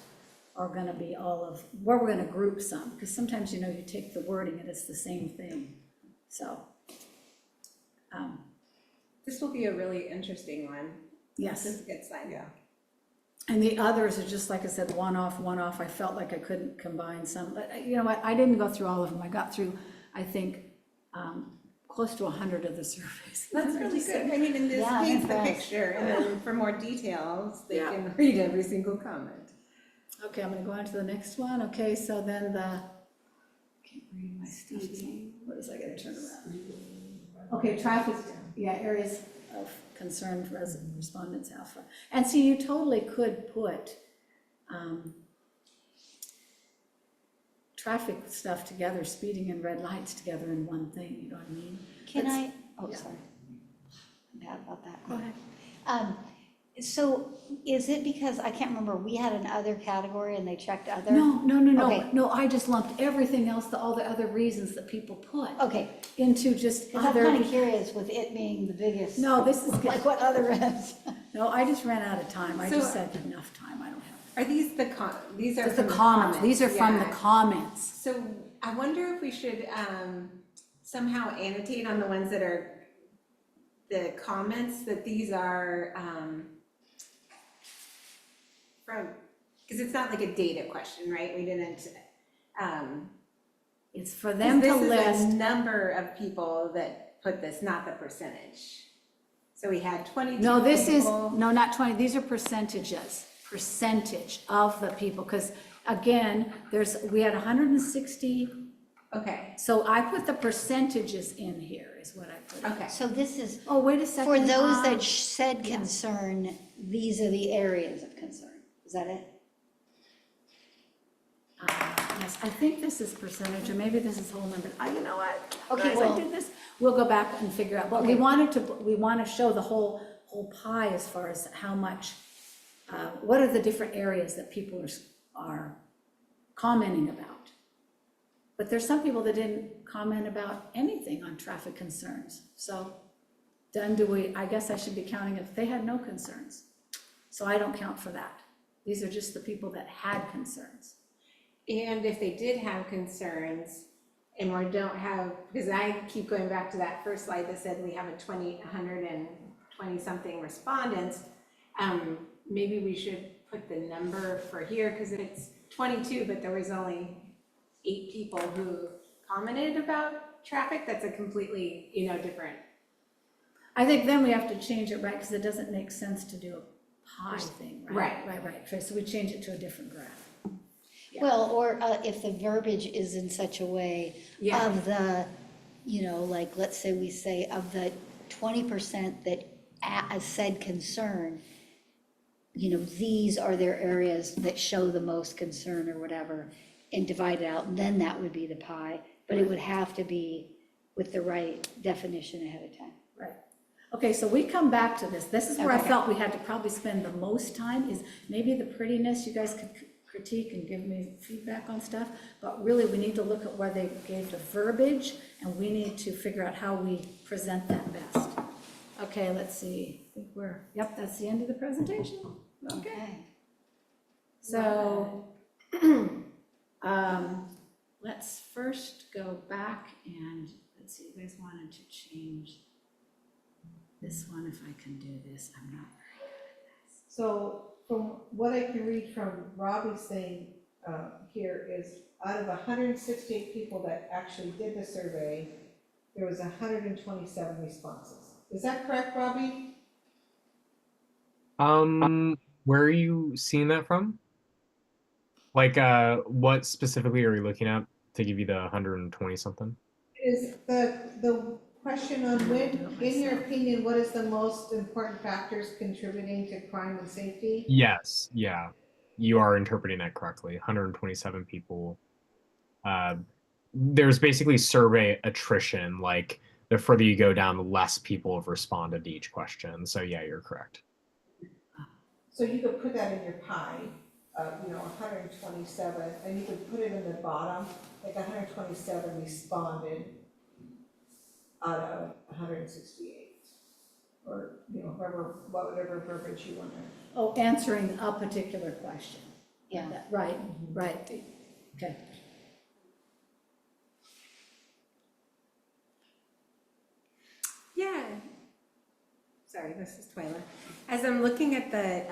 are gonna be where we're gonna group some, because sometimes, you take the wording and it's the same thing, so. This will be a really interesting one. Yes. This is a good slide. Yeah. And the others are just, like I said, one off. I felt like I couldn't combine some, but you know what, I didn't go through all of them. I got through, I think, close to 100 of the surveys. That's really good. I mean, and this Yeah, I'm paints the impressed. picture, and then for more details, they Yeah. can read every single comment. Okay, I'm gonna go on to the next one. Okay, so then can't read my stuff. What is I gotta turn around? Okay, traffic, areas of concern for respondents alpha. And see, you totally could put, traffic stuff together, speeding and red lights together in one thing, you know what I mean? Can I, yeah. sorry. I'm bad about that. Go ahead. So is it because, I can't remember, we had another category and they checked other? Okay. No, I just lumped everything else, all the other reasons that people put Okay, into just because I'm other. kind of curious with it being the biggest. No, this is good. Like what other is? No, I just ran out of time. I So- just said enough time. I don't have. Are these these are Just the from comments. These are from the yeah. comments. So I wonder if we should somehow annotate on the ones that are the comments, that these are from, because it's not like a data question, right? We didn't, It's for them to this is list. a number of people that put this, not the percentage. So we had 22 No, this is, people. no, not 20. These are percentage of the people. Because again, we had 160. Okay, So I put the percentages in here is what I put. okay. So this is, Oh, wait a second. for those that um, said concern, these are the areas of concern. Is that it? Yes, I think this is percentage, or maybe this is whole number. You know what? Okay, Guys, I well- did this. We'll go back and figure out, but we want to show the whole pie as far as how much, what are the different areas that people are commenting about. But there's some people that didn't comment about anything on traffic concerns. So then I guess I should be counting if they had no concerns. So I don't count for that. These are just the people that had concerns. And if they did have concerns and we don't have, because I keep going back to that first slide that said we have 120 something respondents, maybe we should put the number for here, because it's 22, but there was only 8 people who commented about traffic. That's a completely, different. I think then we have to change it, right, because it doesn't make sense to do a pie thing, right? Right. Right. Okay, so we change it to a different graph. Yeah. Well, or if the verbiage is in such a way Yeah. of the, like, let's say we say of the 20% that said concern, these are their areas that show the most concern or whatever, and divide it out, and then that would be the pie, but it would have to be with the right definition ahead of time. Right. Okay, so we come back to this. This is where I Okay. felt we had to probably spend the most time, is maybe the prettiness. You guys could critique and give me feedback on stuff, but really we need to look at where they gave the verbiage, and we need to figure out how we present that best. Okay, let's see. I think yep, that's the end of the presentation. Okay. So, let's first go back and, let's see, you guys wanted to change this one, if I can do this. I'm not very good at this. So from what I can read from Robbie's thing here is, out of 168 people that actually did the survey, there was 127 responses. Is that correct, Robbie? Where are you seeing that from? Like, what specifically are you looking at to give you the 120 something? Is the question on when, in your opinion, what is the most important factors contributing to crime and safety? Yes, yeah, you are interpreting that correctly. 127 people. There's basically survey attrition. Like, the further you go down, the less people have responded to each question. So yeah, you're correct. So you could put that in your pie, 127, and you could put it in the bottom, like 127 responded out of 168. Or, whatever verbiage you want to. Oh, answering a particular question. Yeah. Right, right. Okay. Yeah. Sorry, this is Twyla. As I'm looking at the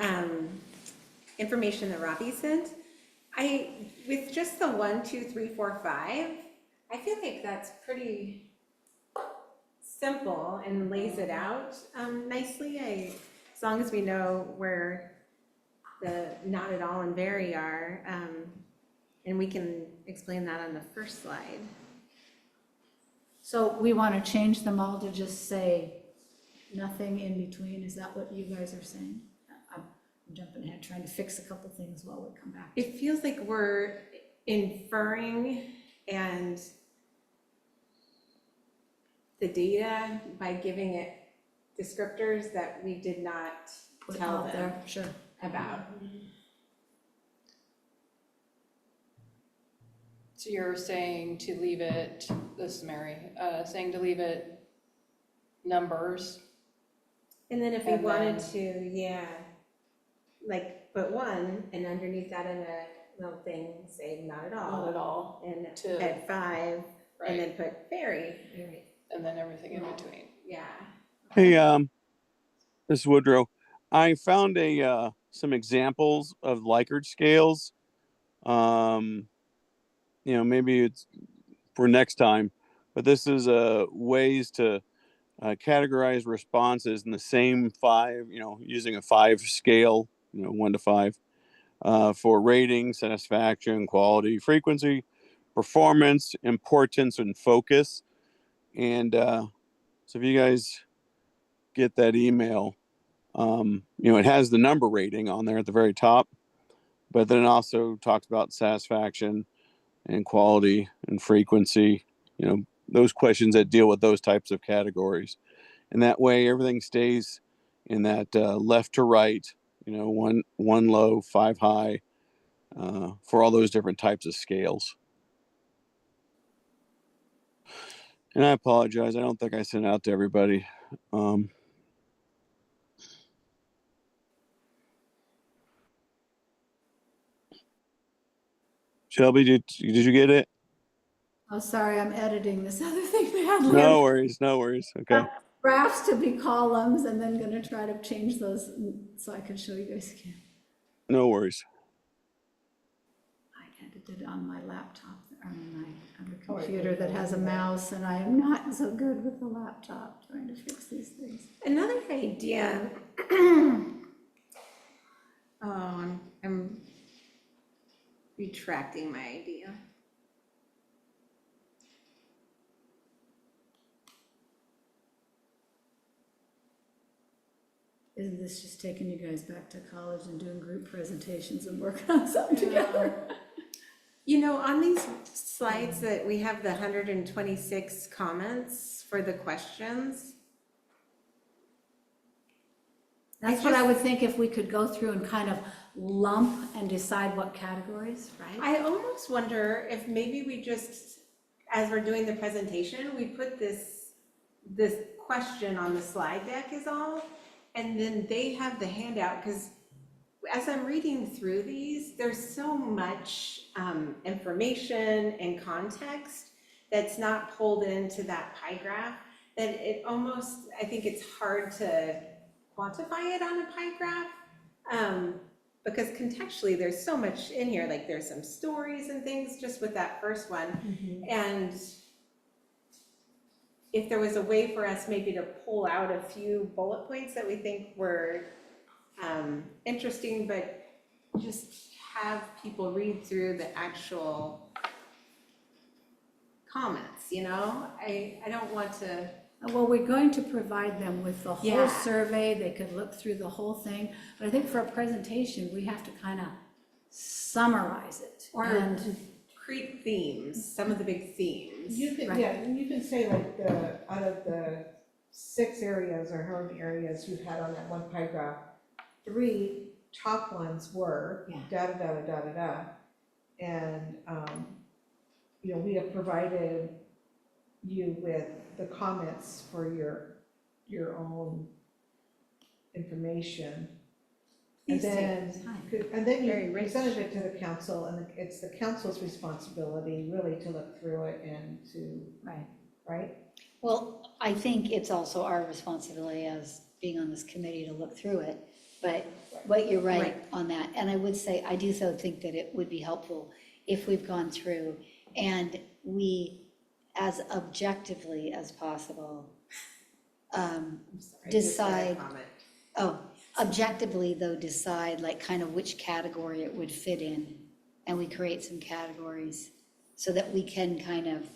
information that Robbie sent, with just the 1, 2, 3, 4, 5, I feel like that's pretty simple and lays it out nicely. As long as we know where the not at all and very are, and we can explain that on the first slide. So we want to change them all to just say nothing in between? Is that what you guys are saying? I'm jumping ahead, trying to fix a couple things while we come back. It feels like we're inferring and the data by giving it descriptors that we did not Put tell out them there, sure. about. So you're saying to leave it, this is Mary, saying to leave it numbers. And then if we And wanted then- to, like put 1 and underneath that in a little thing, say not at all. Not at all, And to- at 5, and then right, put very, and then everything in between. yeah. Hey, this is Woodrow. I found some examples of Likert scales. Maybe it's for next time, but this is ways to categorize responses in the same 5. Using a 5 scale. 1 to 5 for rating, satisfaction, quality, frequency, performance, importance, and focus. And so if you guys get that email, it has the number rating on there at the very top, but then it also talks about satisfaction, and quality and frequency, those questions that deal with those types of categories. And that way everything stays in that left to right, one low, 5 high, for all those different types of scales. And I apologize, I don't think I sent it out to everybody. Shelby, did you get it? Oh, sorry, I'm editing this other thing badly. No worries. Okay. Graphs to be columns, and then gonna try to change those so I can show you guys again. No worries. I edited it on my laptop, on a computer that has a mouse, and I am not so good with the laptop trying to fix these things. Another idea. I'm retracting my idea. Isn't this just taking you guys back to college and doing group presentations and working on something together? On these slides that we have the 126 comments for the questions. That's what I would think, if we could go through and kind of lump and decide what categories, right? I almost wonder if maybe we just, as we're doing the presentation, we put this question on the slide deck is all, and then they have the handout, because as I'm reading through these, there's so much information and context that's not pulled into that pie graph that it almost, I think it's hard to quantify it on a pie graph, because contextually there's so much in here, like there's some stories and things just with that first one. And if there was a way for us maybe to pull out a few bullet points that we think were interesting, but just have people read through the actual comments, I don't want to. Well, we're going to provide them with the whole Yeah. survey. They could look through the whole thing. But I think for a presentation, we have to kind of summarize it. Or And create themes, some of the big themes. You can, Right. yeah, and you can say like out of the 6 areas or however many areas you had on that one pie graph, 3 top ones were Yeah. da da da da da da da. And, we have provided you with the comments for your own information. And These take then, time. Very you rich. presented it to the council, and it's the council's responsibility really to look through it and to, Right. right? Well, I think it's also our responsibility as being on this committee to look through it, but you're right Right. on that. And I would say, I do so think that it would be helpful if we've gone through and we, as objectively as possible, I'm sorry, just got a decide, comment. objectively though, decide like kind of which category it would fit in. And we create some categories so that we can kind of,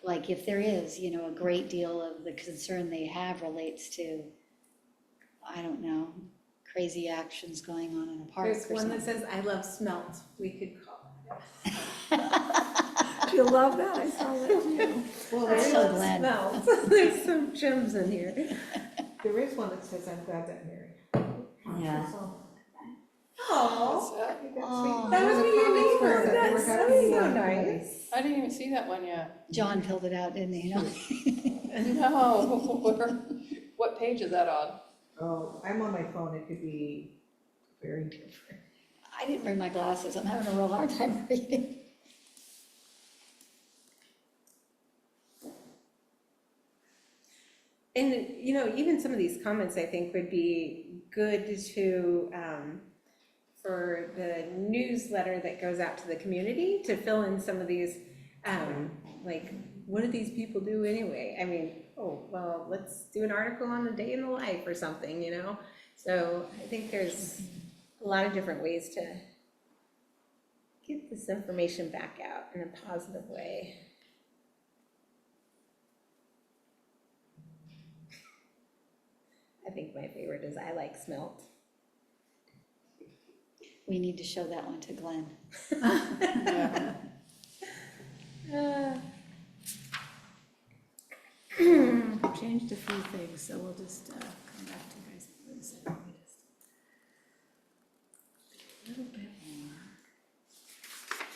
like if there is, a great deal of the concern they have relates to, I don't know, crazy actions going on in a park or There's one that something. says, I love smelt, we could call it. Do you love that? I saw that too. Well, I'm there so is, glad. Smelt, there's some gems in here. there is one that says, I'm glad that married. Yeah. Oh, Oh, that was your neighbor, They were that's happy so on nice. I didn't even see that one yet. John filled it out, didn't he? No, what page is that on? Oh, I'm on my phone, it could be very different. I didn't bring my glasses. I'm having a real hard time reading. And, even some of these comments I think would be good to, for the newsletter that goes out to the community, to fill in some of these, like, what do these people do anyway? I mean, oh, well, let's do an article on a day in the life or something, So I think there's a lot of different ways to get this information back out in a positive way. I think my favorite is I like smelt. We need to show that one to Glenn. Yeah. I've changed a few things, so we'll just come back to you guys in a second. Let me just do a little bit more.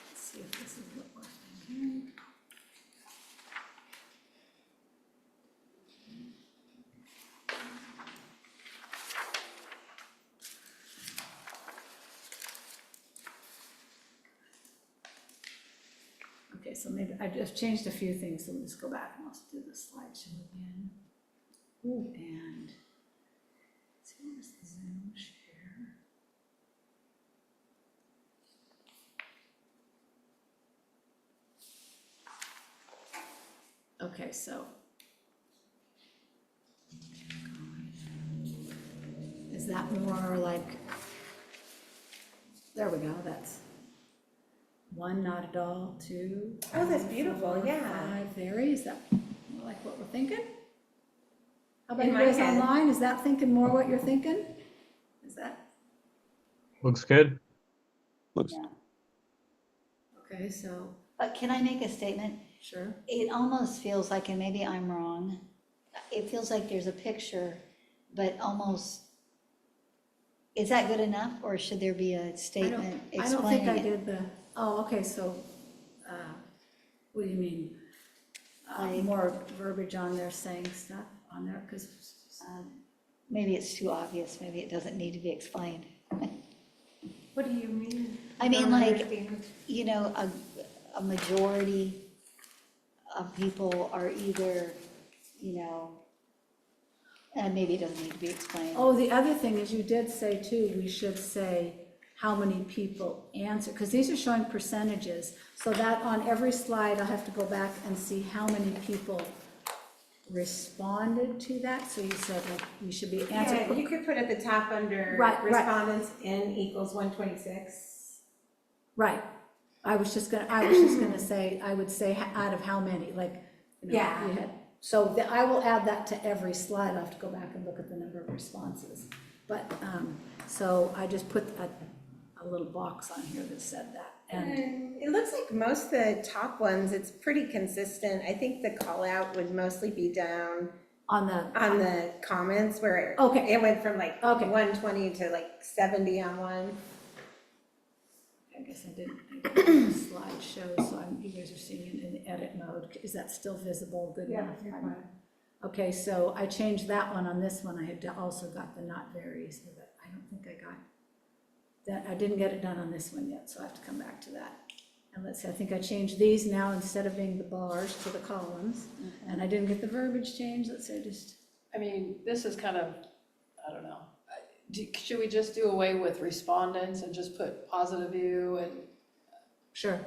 Let's see if this is what we're thinking. Okay, so maybe I just changed a few things, so we'll just go back and I'll do the slideshow again. Ooh, and let's see, where's the Zoom share? Okay, so. Is that more like, there we go, that's 1, not at all, 2. Oh, that's beautiful, 4, yeah. 5, very, is that more like what we're thinking? How about In you my guys head. online, is that thinking more what you're thinking? Is that, Looks good. Looks, Yeah. okay, so, But can I make a statement? sure. It almost feels like, and maybe I'm wrong, it feels like there's a picture, but almost, is that good enough, or should there be a statement I don't think explaining I it? did the, oh, okay, so, what do you mean? Like- More verbiage on there saying stuff on there, because, Maybe it's too obvious, maybe it doesn't need to be explained. What do you mean? I mean, Don't like, understand. you know, a majority of people are either, you know, and maybe it doesn't need to be explained. oh, the other thing is you did say too, we should say how many people answer, because these are showing percentages, so that on every slide, I'll have to go back and see how many people responded to that, so you said like, we should be Yeah, answering. you could put at the top under Right, right. respondents N equals 126. Right, I was just gonna say, I would say out of how many, like, you know, Yeah. we had, so I will add that to every slide, I'll have to go back and look at the number of responses. But, so I just put a little box on here that said that, and, And it looks like most of the top ones, it's pretty consistent. I think the call out would mostly be down on the, comments where Okay. it went from like Okay. 120 to like 70 on one. I guess I didn't the slideshow, so you guys are seeing it in the edit mode, is that still visible, good enough? Okay, so I changed that one on this one, I had also got the not varies, but I don't think I got that, I didn't get it done on this one yet, so I have to come back to that. And let's see, I think I changed these now, instead of being the bars to the columns, and I didn't get the verbiage changed, let's say just, I mean, this is kind of, I don't know. Should we just do away with respondents and just put positive view and, sure,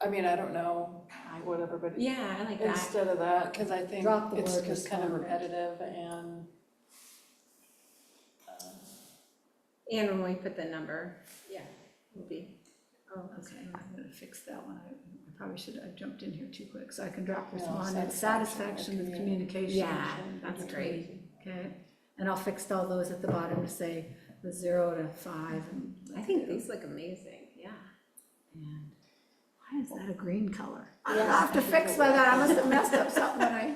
I mean, I don't know, whatever, but Yeah, I like that. instead of that, because I think Drop the it's word just kind of respondent. repetitive and, And when we put the number, yeah, will be. oh, okay, I'm gonna fix that one, I probably should have jumped in here too quick, so I can drop No, respondent, satisfaction with communication. Yeah, that's great. Okay, and I'll fix all those at the bottom to say the 0 to 5 and. I think these look amazing, yeah. And why is that a green color? I don't know, I have to fix that, I must have messed up something when I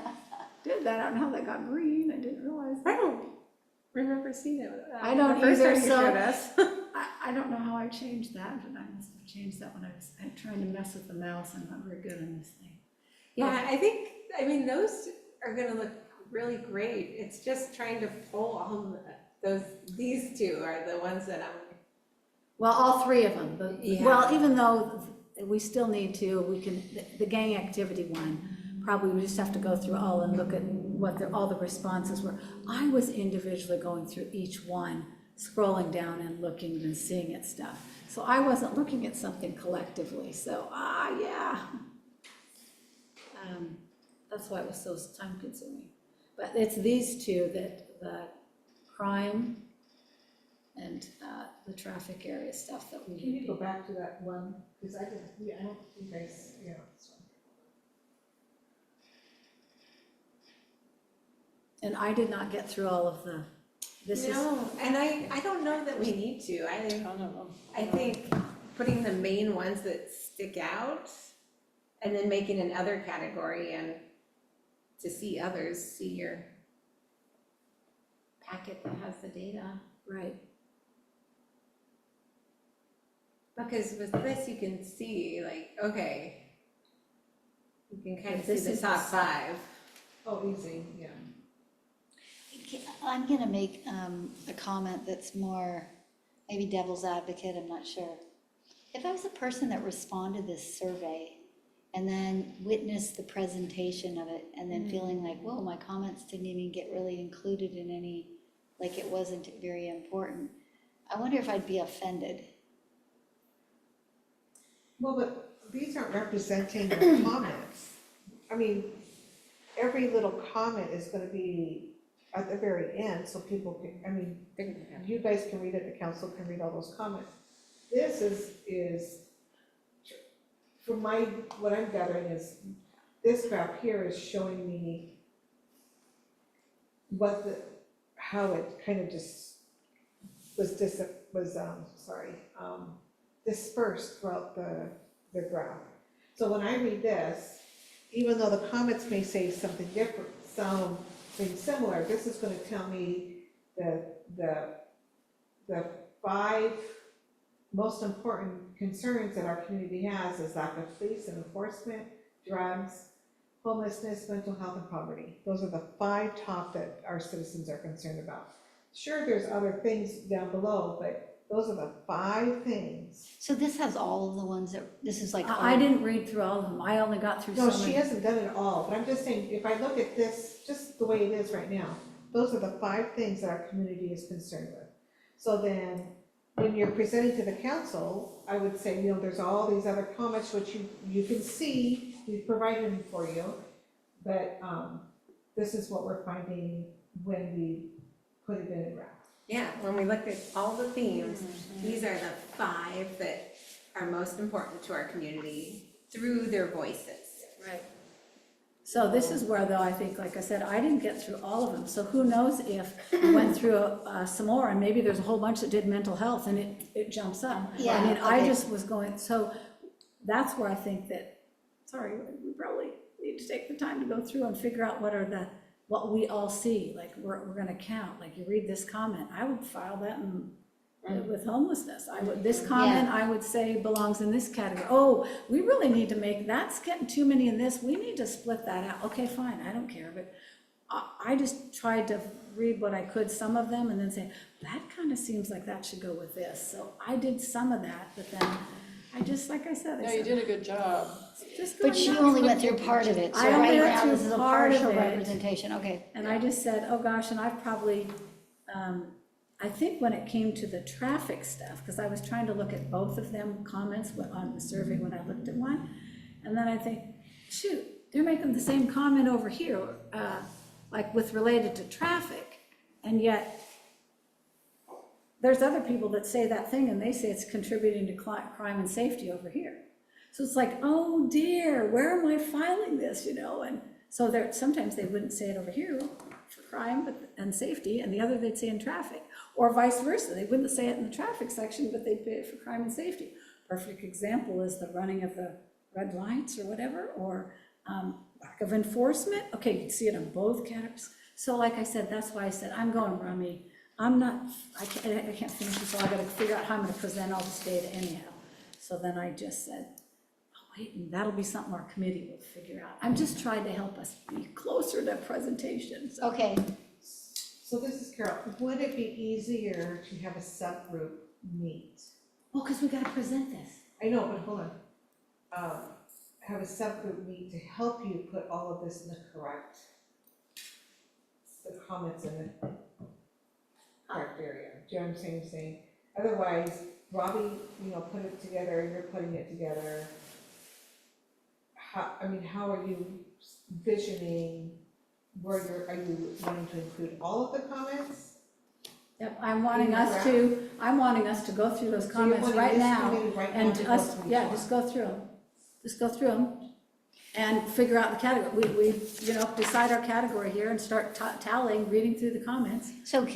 did that, I don't know how that got green, I didn't realize I that. don't remember seeing it. I don't the first either, time you so- showed us. I don't know how I changed that, but I must have changed that when I was trying to mess with the mouse, I'm not very good on this thing. Yeah, I think, I mean, those are gonna look really great. It's just trying to pull all of those, these two are the ones that I'm, Well, all three of them, but, Yeah. well, even though we still need to, we can, the gang activity one, probably we just have to go through all and look at what all the responses were. I was individually going through each one, scrolling down and looking and seeing at stuff. So I wasn't looking at something collectively, so, yeah. That's why it was so time consuming. But it's these two that, the crime and the traffic area stuff that we Can need you to go back to that one, because I didn't, I don't think yeah. And I did not get through all of the, this is, no, and I don't know that we need to. ton of them. I think putting the main ones that stick out And then making an other category and to see others, see your packet that has the data. Right. Because with this, you can see like, okay, you can kind of see This the is top the- five. Oh, easy, yeah. I'm gonna make a comment that's more, maybe devil's advocate, I'm not sure. If I was the person that responded to this survey and then witnessed the presentation of it and then feeling like, whoa, my comments didn't even get really included in any, like it wasn't very important, I wonder if I'd be offended. Well, but these aren't representing the comments. I mean, every little comment is gonna be at the very end, so people can, I mean, you guys can read it, the council can read all those comments. This is, from what I'm gathering is, this graph here is showing me how it kind of just dispersed throughout the graph. So when I read this, even though the comments may say something different, something similar, this is gonna tell me the 5 most important concerns that our community has is lack of police and enforcement, drugs, homelessness, mental health, and poverty. Those are the 5 top that our citizens are concerned about. Sure, there's other things down below, but those are the 5 things. So this has all of the ones that, this is like. I didn't read through all of them. I only got through No, some of she them. hasn't done it all, but I'm just saying, if I look at this, just the way it is right now, those are the 5 things that our community is concerned with. So then, when you're presenting to the council, I would say, there's all these other comments which you can see, we've provided them for you, but this is what we're finding when we put it in a graph. Yeah, when we looked at all the themes, these are the 5 that are most important to our community through their voices. Right. So this is where, though, I think, like I said, I didn't get through all of them, so who knows if we went through some more, and maybe there's a whole bunch that did mental health, and it jumps up. Yeah, I mean, I okay. just was going, so that's where I think that, sorry, we probably need to take the time to go through and figure out what we all see, like, we're gonna count, like, you read this comment, I would file that with homelessness. This comment, I would say belongs in this category. Oh, we really need to that's getting too many in this, we need to split that out. Okay, fine, I don't care, but I just tried to read what I could, some of them, and then say, that kind of seems like that should go with this. So I did some of that, but then I just, like I said. No, you did a good job. But you only went through part of it, so I only right went now through this is a part of partial it. representation, okay. And I just said, oh gosh, and I've probably, I think when it came to the traffic stuff, because I was trying to look at both of them comments on the survey when I looked at one, and then I think, shoot, they're making the same comment over here, like with related to traffic, and yet there's other people that say that thing and they say it's contributing to crime and safety over here. So it's like, oh dear, where am I filing this, And so sometimes they wouldn't say it over here for crime and safety, and the other they'd say in traffic, or vice versa. They wouldn't say it in the traffic section, but they'd pay it for crime and safety. Perfect example is the running of the red lights or whatever, or lack of enforcement. Okay, you can see it in both categories. So like I said, that's why I said, I'm going rummy. I can't finish it, so I gotta figure out how I'm gonna present all this data anyhow. So then I just said, wait, and that'll be something our committee will figure out. I'm just trying to help us be closer to presentation, so. Okay, So this is Carol, would it be easier to have a subgroup meet? Well, because we gotta present this. I know, but hold on. Have a subgroup meet to help you put all of this in the correct, the comments in the correct area. Do you know what I'm saying? Otherwise, Robbie, put it together, you're putting it together. How are you visioning are you wanting to include all of the comments? Yep, I'm wanting us to go through those comments right now, and just go through them. Just go through them and figure out the category. We decide our category here and start tallying, reading through the comments. so would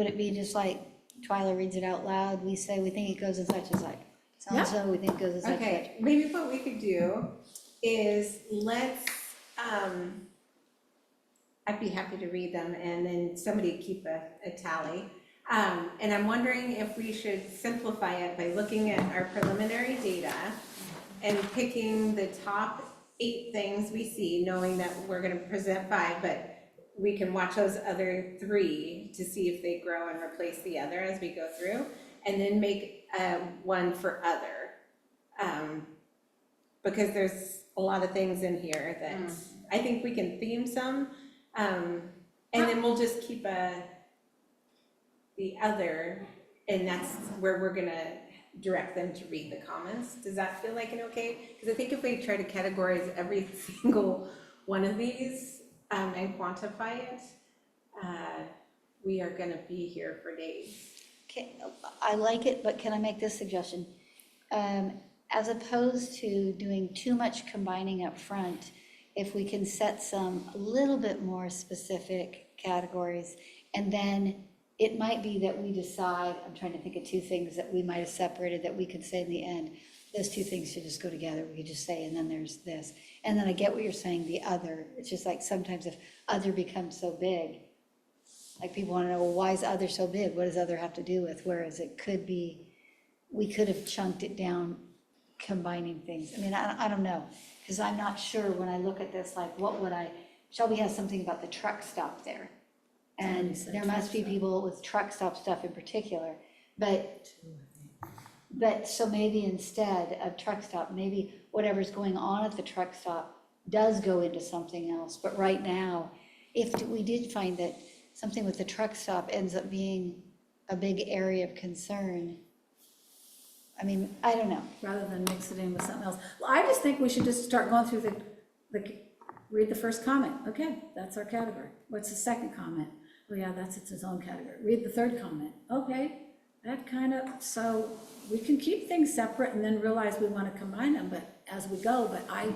it be just like Twyla reads it out loud, we say we think it goes as such as like, so-and-so, we think it goes as such as such? Okay, maybe what we could do is let's, I'd be happy to read them and then somebody keep a tally. And I'm wondering if we should simplify it by looking at our preliminary data and picking the top 8 things we see, knowing that we're gonna present 5, but we can watch those other 3 to see if they grow and replace the other as we go through, and then make one for other. Because there's a lot of things in here that I think we can theme some, and then we'll just keep the other, and that's where we're gonna direct them to read the comments. Does that feel like an okay? Because I think if we try to categorize every single one of these and quantify it, we are gonna be here for days. Okay, I like it, but can I make this suggestion? As opposed to doing too much combining up front, if we can set some a little bit more specific categories, and then it might be that we decide, I'm trying to think of 2 things that we might have separated that we could say in the end, those 2 things should just go together, we could just say, and then there's this. And then I get what you're saying, the other, it's just like sometimes if other becomes so big, like people wanna know, well, why is other so big? What does other have to do with? Whereas it could be, we could have chunked it down, combining things. I mean, I don't know, because I'm not sure when I look at this, like, what would Shelby has something about the truck stop there. And there must be people with truck stop stuff in particular, but so maybe instead of truck stop, maybe whatever's going on at the truck stop does go into something else. But right now, if we did find that something with the truck stop ends up being a big area of concern, I mean, I don't know. Rather than mix it in with something else. Well, I just think we should just start going through read the first comment. Okay, that's our category. What's the second comment? Oh yeah, that's its own category. Read the third comment. Okay, that kind of, so we can keep things separate and then realize we want to combine them, but as we go, but I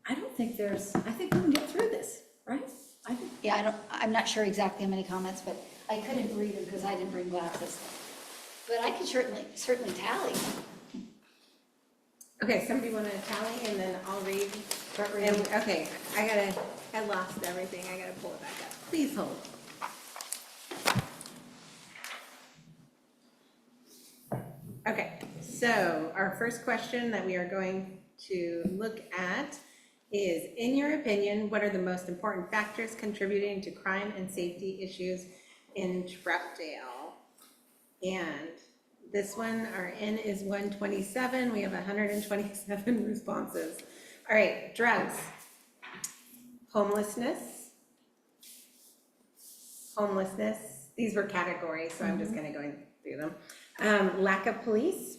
don't think I think we can get through this, right? I think. Yeah, I'm not sure exactly how many comments, but I couldn't read them because I didn't bring glasses. But I could certainly tally. Okay, somebody want to tally and then I'll read. Okay, I lost everything. I gotta pull it back up. Please hold. Okay, so our first question that we are going to look at is, in your opinion, what are the most important factors contributing to crime and safety issues in Troutdale? And this one, our N is 127. We have 127 responses. All right, drugs, homelessness. These were categories, so I'm just gonna go through them. Lack of police.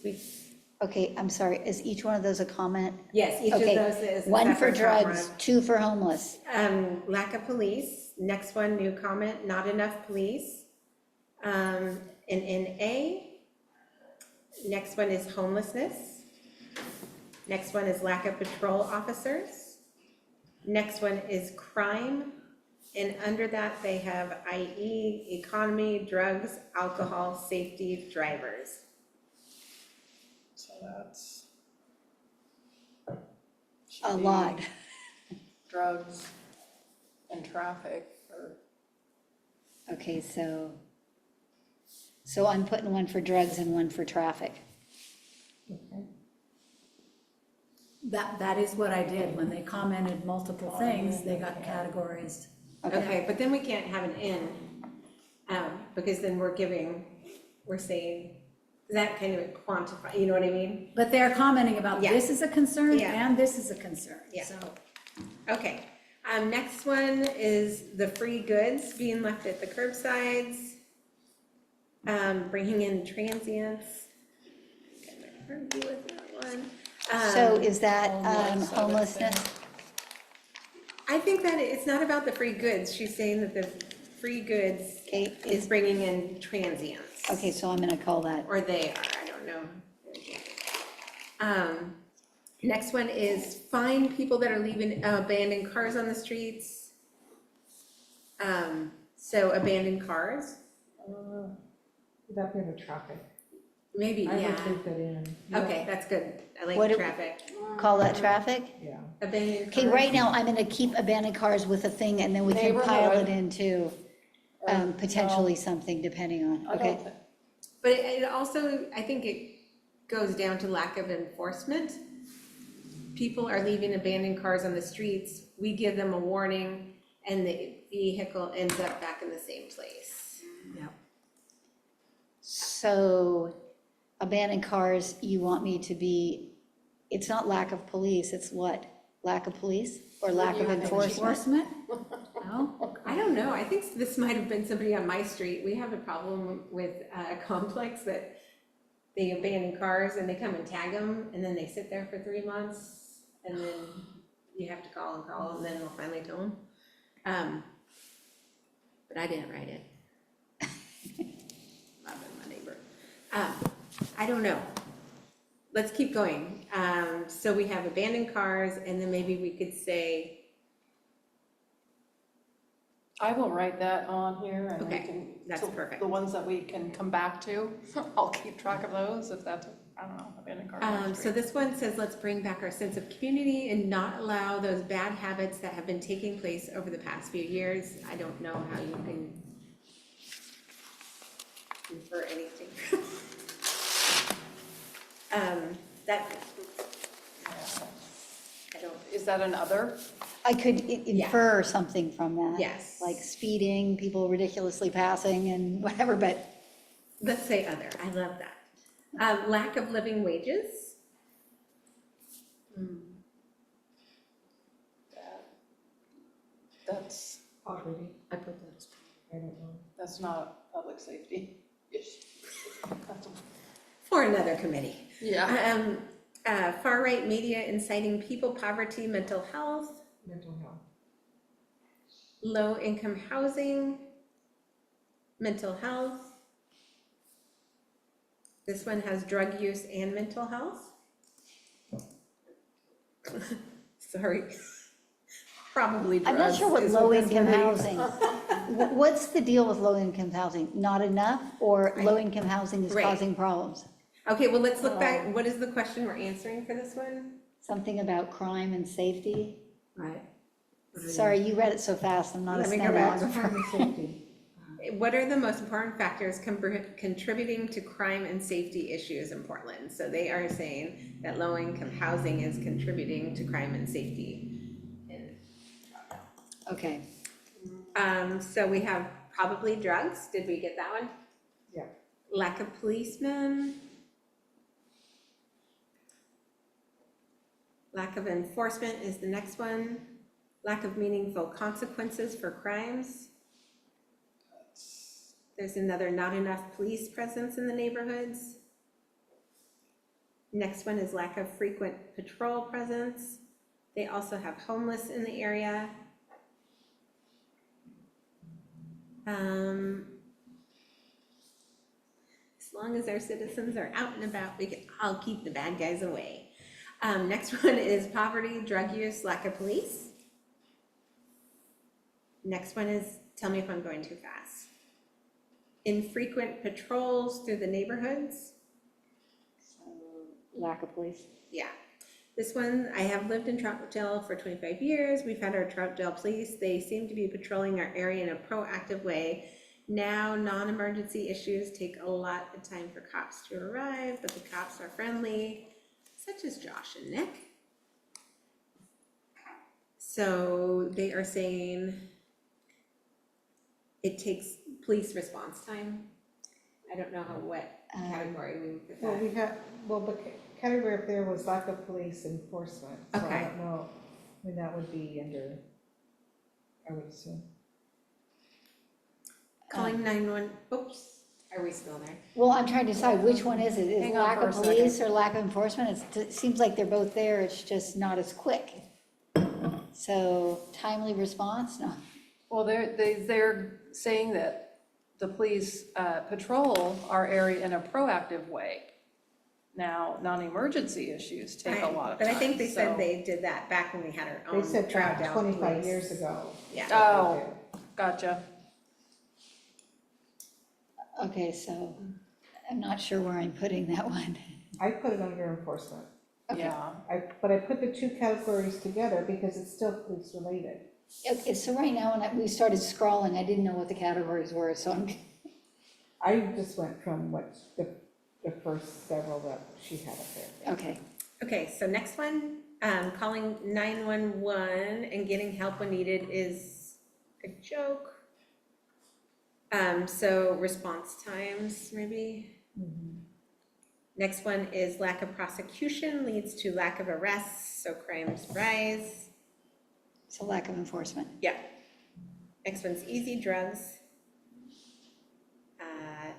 Okay, I'm sorry, is each one of those a comment? Yes, each of Okay, those is a 1 for separate top drugs, one. 2 for homeless. Lack of police. Next one, new comment, not enough police. An NA. Next one is homelessness. Next one is lack of patrol officers. Next one is crime. And under that, they have IE, economy, drugs, alcohol, safety, drivers. So that's. A should be lot. Drugs and traffic, or, Okay, so I'm putting 1 for drugs and 1 for traffic. That is what I did. When they commented multiple things, they got categorized. Okay, but then we can't have an N, because then we're saying, that kind of quantify, you know what I mean? But they're commenting about Yeah. this is a concern Yeah. and this is a concern, Yeah. so. Okay, next one is the free goods being left at the curbsides. Bringing in transients. Got my review with that one. So is that homeless, I would homelessness? say. I think that it's not about the free goods. She's saying that the free goods Okay, is bringing in transients. okay, so I'm gonna call that. Or they are, I don't know. Next one is find people that are leaving abandoned cars on the streets. So abandoned cars. Would that be the traffic? Maybe, I would yeah. leave it in. Okay, that's good. I like What do- traffic. Call that traffic? Yeah. Abandoned Okay, cars. right now, I'm gonna keep abandoned cars with a thing, and then we can pile it Neighborhood. into potentially something depending on, I okay? don't think, But it also, I think it goes down to lack of enforcement. People are leaving abandoned cars on the streets, we give them a warning, and the vehicle ends up back in the same place. Yep. So abandoned cars, you want me to be, it's not lack of police, it's what? Lack of police or lack of enforcement? Enforcement? No, I don't know, I think this might have been somebody on my street, we have a problem with a complex that they abandon cars and they come and tag them, and then they sit there for 3 months, and then you have to call, and then they'll finally tow them. But I didn't write it. Not been my neighbor. I don't know. Let's keep going. So we have abandoned cars, and then maybe we could say, I will write that on here and we Okay, can. that's so perfect. The ones that we can come back to, I'll keep track of those if that's, I don't know, abandoned cars. on the so street. this one says, let's bring back our sense of community and not allow those bad habits that have been taking place over the past few years. I don't know how you can infer anything. That, I don't, Is that another? I could infer something from that. Yes. Like speeding, people ridiculously passing and whatever, but let's say other, I love that. Lack of living wages. That's, Poverty, I put that as. I don't know. that's not a public safety issue. That's a- For another committee. Yeah. Far-right media inciting people poverty, mental health, Mental health. low-income housing, mental health. This one has drug use and mental health. Sorry. Probably drugs. I'm not sure what is low-income this one housing. What's the deal with low-income housing? Not enough, or low-income housing is Right. causing problems? Okay, well, let's look back. What is the question we're answering for this one? Something about crime and safety? Right. Sorry, you read it so fast, I'm not a Let me go back. stenographer. Safety. What are the most important factors contributing to crime and safety issues in Portland? So they are saying that low-income housing is contributing to crime and safety. Okay, So we have probably drugs. Did we get that one? Yeah. Lack of policemen. Lack of enforcement is the next one. Lack of meaningful consequences for crimes. There's another, not enough police presence in the neighborhoods. Next one is lack of frequent patrol presence. They also have homeless in the area. As long as our citizens are out and about, we can all keep the bad guys away. Next one is poverty, drug use, lack of police. Next one is, tell me if I'm going too fast. Infrequent patrols through the neighborhoods. so lack of police. Yeah. This one, I have lived in Troutdale for 25 years. We've had our Troutdale police. They seem to be patrolling our area in a proactive way. Now, non-emergency issues take a lot of time for cops to arrive, but the cops are friendly, such as Josh and Nick. So they are saying it takes police response time. I don't know what category we would put Well, that. we got, well, the category up there was lack of police enforcement. So I Okay. don't know, I mean, that would be under, I would assume. Calling 911, oops, are we still there? Well, I'm trying to decide which one is it? Is Hang on lack for of a police or lack of enforcement? It seems like they're both there, it's just not as quick. So timely response, no. Well, they're saying that the police patrol our area in a proactive way. Now, non-emergency issues take a lot of time. But I think they said so- they did that back when we had our own They said that Troutdale 25 police. years ago. Yeah. Oh, gotcha. Okay, so I'm not sure where I'm putting that one. I put it under enforcement. Yeah, But I put the two categories together because it's still police related. Okay, so right now, when we started scrolling, I didn't know what the categories were, so I'm, I just went from what the first several that she had up there. okay. Okay, so next one, calling 911 and getting help when needed is a joke. So response times, maybe. Next one is lack of prosecution leads to lack of arrests, so crimes rise. So lack of enforcement. Yeah. Next one's easy, drugs.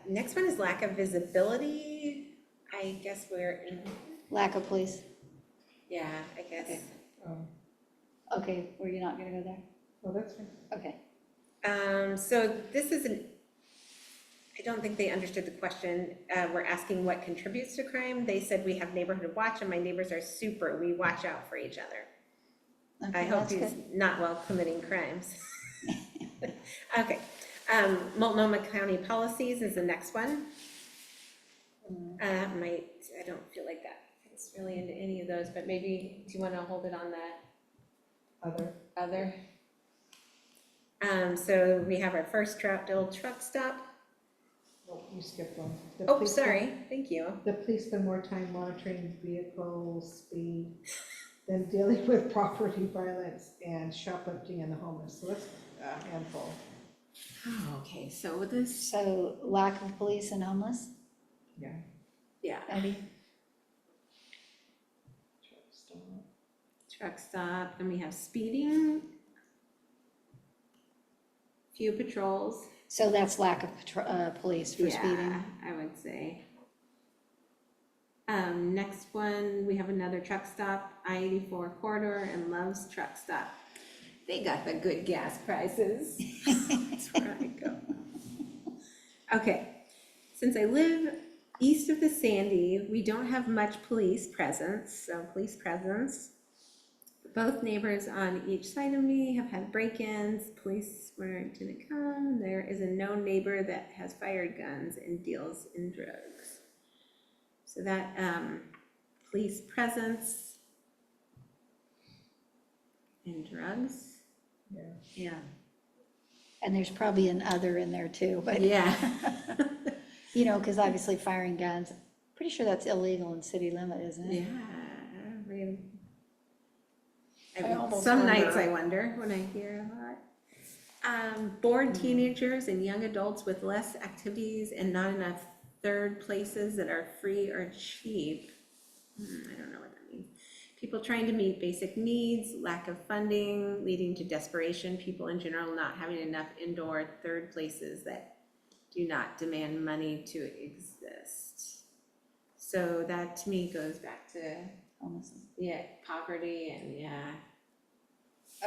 Next one is lack of visibility. I guess we're in, Lack of police. yeah, I guess. Okay. Oh, Okay, were you not gonna go there? well, that's fine. Okay. So this isn't, I don't think they understood the question. We're asking what contributes to crime. They said we have neighborhood watch and my neighbors are super. We watch out for each other. I Okay, hope that's he's good. not well committing crimes. Okay, Multnomah County policies is the next one. I don't feel like that fits really into any of those, but maybe, do you wanna hold it on that other? So we have our first Troutdale truck stop. Oh, you skipped one. Oh, sorry, thank you. The police spend more time monitoring vehicle speed than dealing with property violence and shoplifting and the homeless. So that's a handful. Oh, okay, so this, So lack of police and homeless, Yeah. yeah, maybe? truck stop, and we have speeding. Few patrols. So that's lack of police for speeding. Yeah, I would say. Next one, we have another truck stop, I-84 corridor and Love's Truck Stop. They got the good gas prices. That's where I go. Okay, since I live east of the Sandy, we don't have much police presence, so police presence. Both neighbors on each side of me have had break-ins, police didn't come. There is a known neighbor that has fired guns and deals in drugs. So that, police presence and drugs. Yeah. And there's probably an other in there too, but, Yeah. you know, because obviously firing guns, pretty sure that's illegal in city limit, isn't it? Yeah, really. I almost Some nights wonder- I wonder when I hear a lot. Bored teenagers and young adults with less activities and not enough third places that are free or cheap. I don't know what that means. People trying to meet basic needs, lack of funding, leading to desperation, people in general not having enough indoor third places that do not demand money to exist. So that to me goes back to, Homelessness. yeah, poverty and yeah.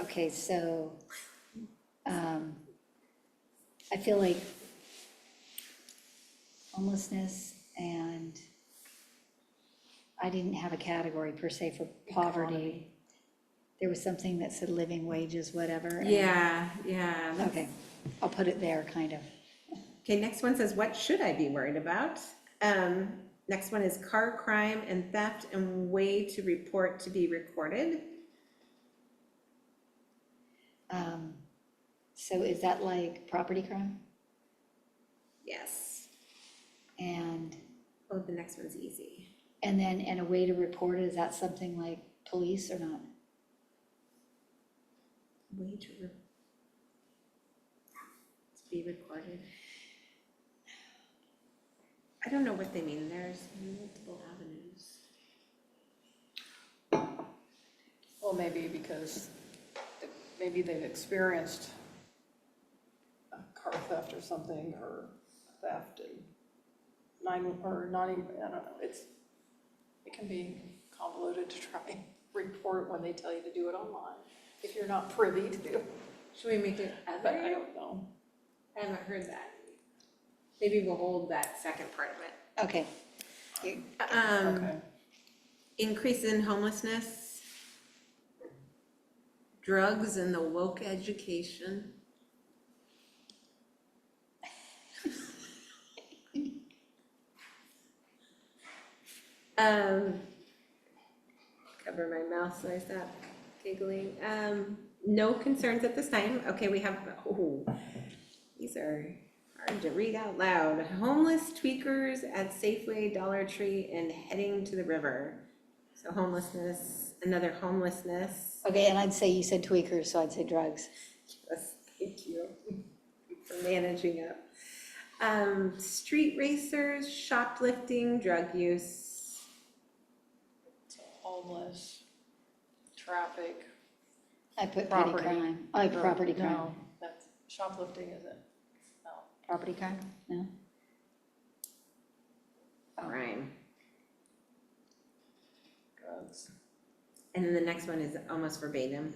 Okay, so, I feel like homelessness and I didn't have a category per se for poverty. There was something that said living wages, whatever. and- Yeah, yeah. Okay, I'll put it there, kind of. Okay, next one says, what should I be worried about? Next one is car crime and theft and way to report to be recorded. So is that like property crime? Yes. And Oh, the next one's easy. then, and a way to report it, is that something like police or not? Way to be recorded. I don't know what they mean. There's multiple avenues. well, maybe because maybe they've experienced a car theft or something, or theft and I don't know, it can be convoluted to try and report when they tell you to do it online, if you're not privy to, Should we make it but I other? don't know. I haven't heard that. Maybe we'll hold that second part of it. Okay. Okay. Increase in homelessness, drugs and the woke education. Cover my mouth so I stop giggling. No concerns at this time. Okay, we have, these are hard to read out loud. Homeless tweakers at Safeway, Dollar Tree, and heading to the river. So homelessness, another homelessness. Okay, and I'd say, you said tweakers, so I'd say drugs. Yes, thank you for managing up. Street racers, shoplifting, drug use. So homeless, traffic. I put petty Property. crime. I put property crime. No, that's shoplifting, is it? No. Property crime? No? Crime. Drugs. And then the next one is almost verbatim.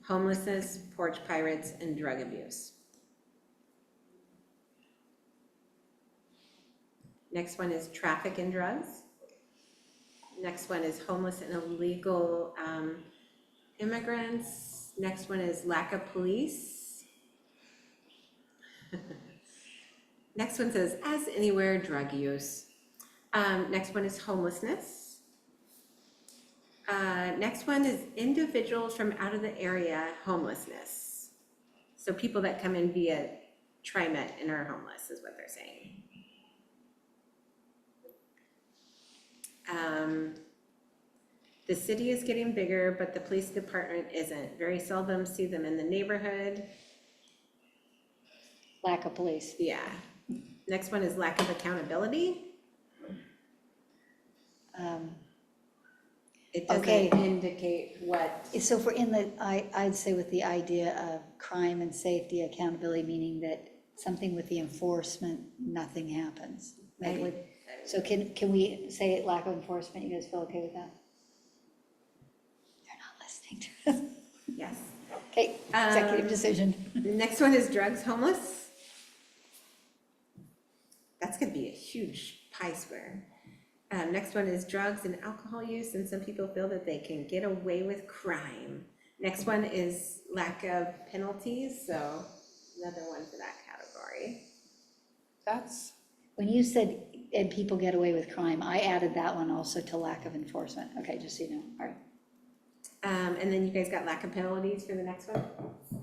Homelessness, porch pirates, and drug abuse. Next one is traffic and drugs. Next one is homeless and illegal immigrants. Next one is lack of police. Next one says, as anywhere, drug use. Next one is homelessness. Next one is individuals from out of the area, homelessness. So people that come in via TriMet and are homeless is what they're saying. The city is getting bigger, but the police department isn't. Very seldom see them in the neighborhood. Lack of police. Yeah. Next one is lack of accountability. It doesn't Okay. indicate what. So for I'd say with the idea of crime and safety accountability, meaning that something with the enforcement, nothing happens. So can we say lack of enforcement? You guys feel okay with that? They're not listening to us. Yes. Okay, executive decision. The next one is drugs homeless. That's gonna be a huge pie square. Next one is drugs and alcohol use, and some people feel that they can get away with crime. Next one is lack of penalties, so another one for that category. That's, When you said, and people get away with crime, I added that one also to lack of enforcement. Okay, just so you know, all right. And then you guys got lack of penalties for the next one?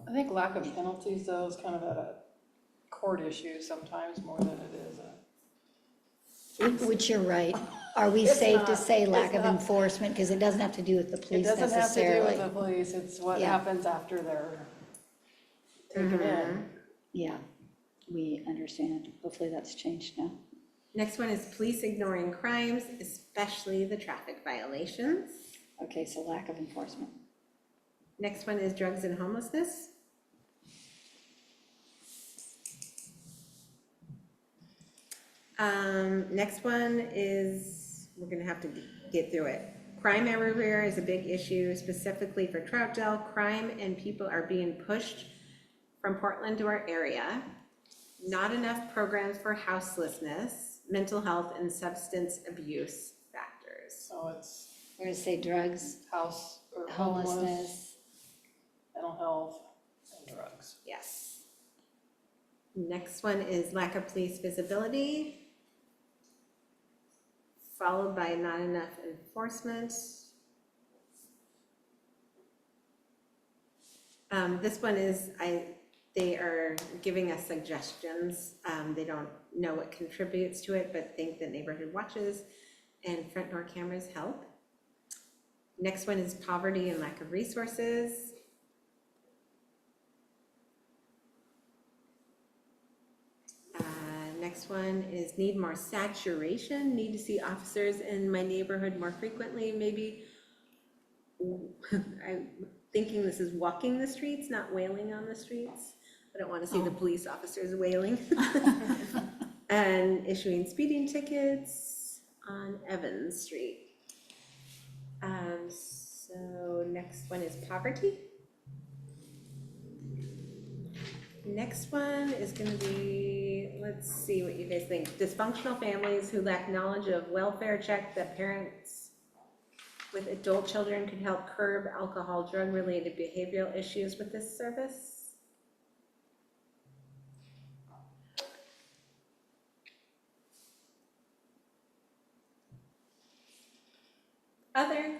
I think lack of penalties though is kind of a court issue sometimes more than it is a. Which you're right. Are we It's safe to not- say lack it's of not. enforcement? Because it doesn't have to do with the It police doesn't have to do necessarily. with the police, it's what Yeah. happens after they're taken in. Yeah, we understand. Hopefully that's changed now. Next one is police ignoring crimes, especially the traffic violations. Okay, so lack of enforcement. Next one is drugs and homelessness. Next one is, we're gonna have to get through it. Crime everywhere is a big issue, specifically for Troutdale. Crime and people are being pushed from Portland to our area. Not enough programs for houselessness, mental health, and substance abuse factors. So it's We're gonna say drugs, house or homeless, homelessness. mental health, and drugs. Yes. Next one is lack of police visibility, followed by not enough enforcement. This one is, they are giving us suggestions. They don't know what contributes to it, but think that neighborhood watches and front door cameras help. Next one is poverty and lack of resources. Next one is need more saturation, need to see officers in my neighborhood more frequently, maybe. I'm thinking this is walking the streets, not wailing on the streets. I don't want to see the police officers wailing. And issuing speeding tickets on Evans Street. So next one is poverty. Next one is gonna be, let's see what you guys think. Dysfunctional families who lack knowledge of welfare check that parents with adult children could help curb alcohol, drug-related behavioral issues with this service. Other,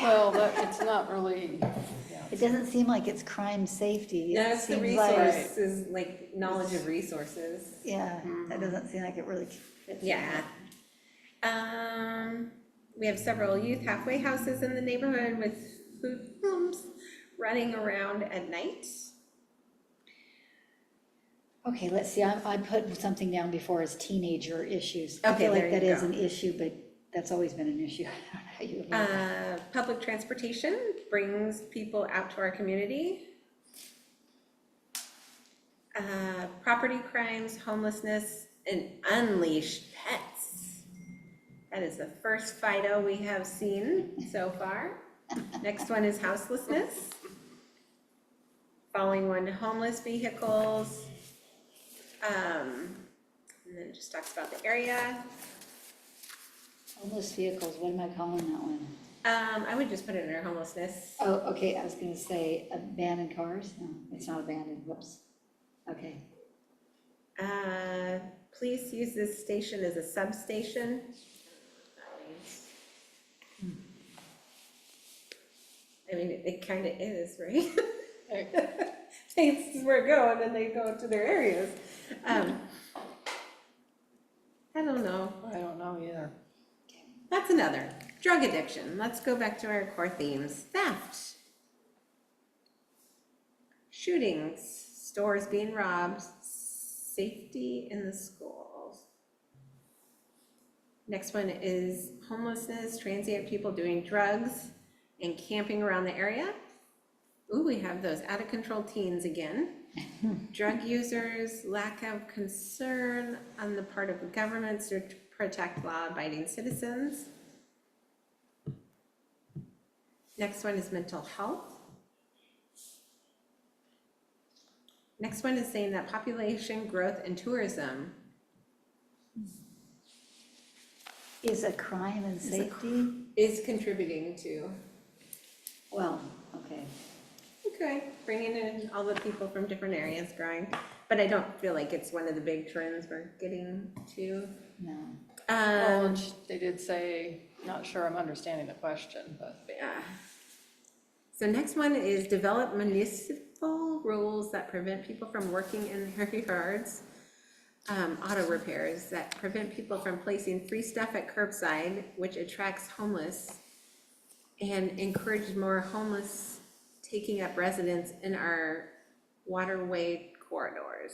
Well, it's not really, yeah. It doesn't seem like it's crime safety. It that's the seems like- resources, like knowledge of resources. Yeah, that doesn't seem like it really fits. in Yeah. We have several youth halfway houses in the neighborhood with food homes running around at night. Okay, let's see, I put something down before as teenager issues. I Okay, feel there like that you is go. an issue, but that's always been an issue. I don't know how you avoid that. Public transportation brings people out to our community. Property crimes, homelessness, and unleashed pets. That is the first FIDO we have seen so far. Next one is houselessness. Following one, homeless vehicles. And then it just talks about the area. Homeless vehicles, what am I calling that one? I would just put it under homelessness. Oh, okay, I was gonna say abandoned cars. No, it's not abandoned, whoops. Okay. Police use this station as a substation. I mean, it kind of is, right? This is where it go, and then they go to their areas. I don't know. I don't know either. That's another. Drug addiction. Let's go back to our core themes. Theft. Shootings. Stores being robbed. Safety in the schools. Next one is homelessness, transient people doing drugs and camping around the area. Ooh, we have those out of control teens again. Drug users, lack of concern on the part of the government to protect law-abiding citizens. Next one is mental health. Next one is saying that population growth and tourism. Is a crime and safety? Is contributing to. Well, okay. Okay, bringing in all the people from different areas growing, but I don't feel like it's one of the big trends we're getting to. No. Well, and they did say, not sure I'm understanding the question, but. Yeah. So next one is develop municipal rules that prevent people from working in their yards. Auto repairs that prevent people from placing free stuff at curbside, which attracts homeless, and encourage more homeless taking up residence in our waterway corridors.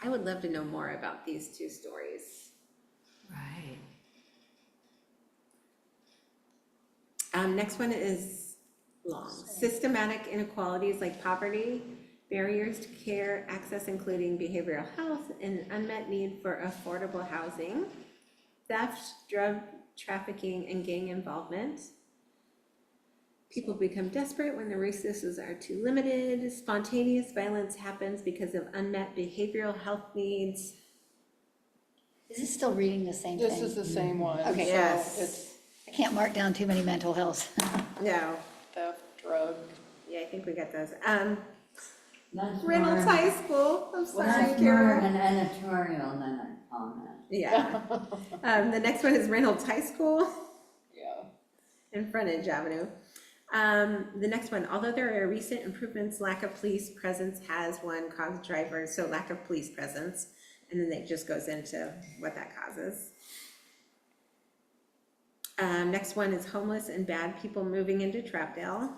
I would love to know more about these two stories. Right. Next one is long. Systematic inequalities like poverty, barriers to care, access including behavioral health, and unmet need for affordable housing, theft, drug trafficking, and gang involvement. People become desperate when the resources are too limited. Spontaneous violence happens because of unmet behavioral health needs. Is this still reading the same thing? This is the same one. Okay. So Yes. it's I can't mark down too many mental health. No, theft, drug. yeah, I think we got those. That's Reynolds more, High School, I'm well, sorry, that's more of Kara. an editorial than a comment. Yeah. The next one is Reynolds High School Yeah. and Frontage Avenue. The next one, although there are recent improvements, lack of police presence has one caused drivers, so lack of police presence, and then it just goes into what that causes. Next one is homeless and bad people moving into Troutdale.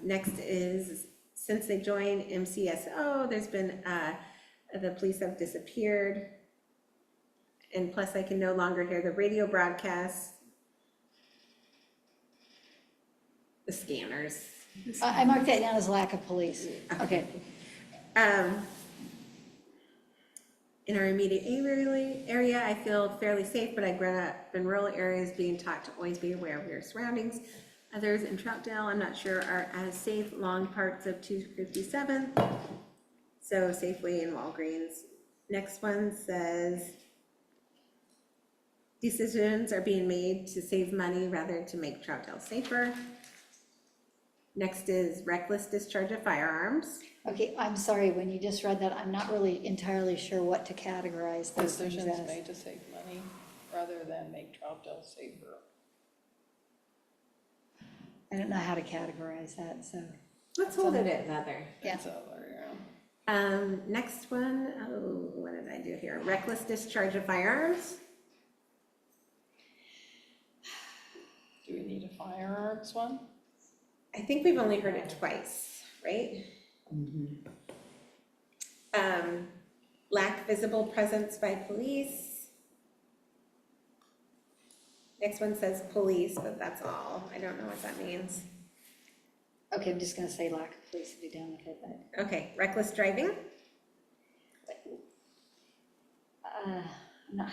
Next is, since they joined MCSO, there's been, the police have disappeared. And plus I can no longer hear the radio broadcasts. The scanners. I marked that down as lack of police. Okay. In our immediate area, I feel fairly safe, but I grew up in rural areas being taught to always be aware of your surroundings. Others in Troutdale, I'm not sure are as safe, long parts of 257. So Safeway and Walgreens. Next one says, decisions are being made to save money rather to make Troutdale safer. Next is reckless discharge of firearms. Okay, I'm sorry, when you just read that, I'm not really entirely sure what to categorize those things Decisions as. made to save money rather than make Troutdale safer. I don't know how to categorize that, so, Let's hold it at another. yeah. It's over, yeah. Next one, oh, what did I do here? Reckless discharge of firearms. Do we need a firearms one? I think we've only heard it twice, right? Lack visible presence by police. Next one says police, but that's all. I don't know what that means. Okay, I'm just gonna say lack of police to be done with it, but, Okay, reckless driving. no,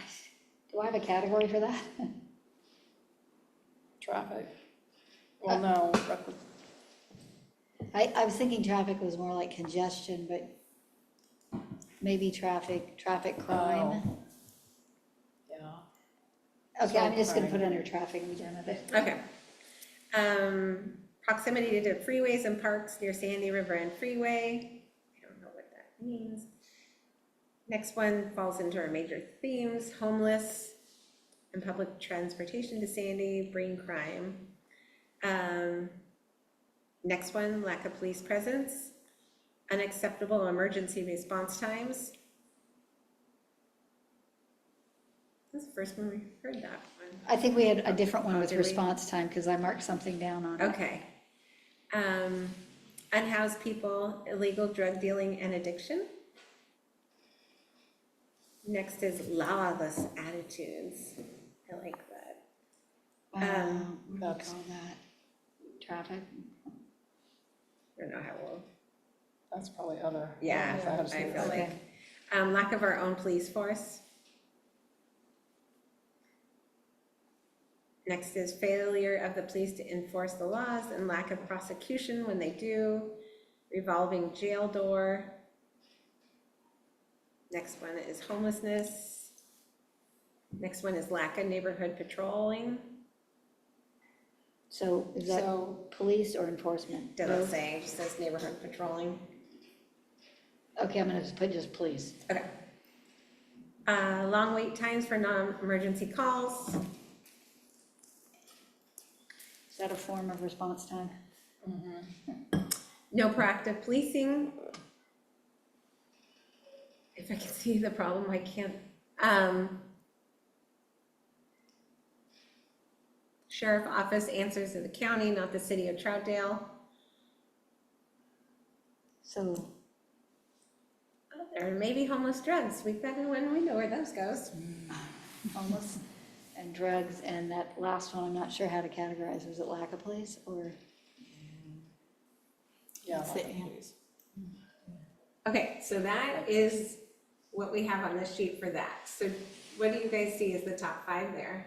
do I have a category for that? Traffic? Well, no, reckless, I was thinking traffic was more like congestion, but maybe traffic crime. Oh. yeah. Okay, I'm So just gonna crime. put it under traffic and be done with it. Okay. Proximity to freeways and parks near Sandy River and Freeway. I don't know what that means. Next one falls into our major themes: homeless and public transportation to Sandy, brain crime. Next one, lack of police presence, unacceptable emergency response times. That's the first one we heard that one. I think we had a different one Oh, with did we? response time, because I marked something down on it. Okay. Unhoused people, illegal drug dealing and addiction. Next is lawless attitudes. I like that. What do we That's- call that? Traffic? I don't know how we'll, That's probably other. yeah, That has to I do feel with- like. Lack of our own police force. Next is failure of the police to enforce the laws and lack of prosecution when they do. Revolving jail door. Next one is homelessness. Next one is lack of neighborhood patrolling. So is that So, police or enforcement? Doesn't Both? say, it just says neighborhood patrolling. Okay, I'm gonna just put just police. Okay. Long wait times for non-emergency calls. Is that a form of response time? No proactive policing. If I can see the problem, I can't. Sheriff office answers to the county, not the city of Troutdale. So, There may be homeless drugs. We've got one, we know where those goes. homeless and drugs, and that last one, I'm not sure how to categorize. Was it lack of police or? yeah, That's like it, the yeah. police. Okay, so that is what we have on this sheet for that. So what do you guys see as the top 5 there?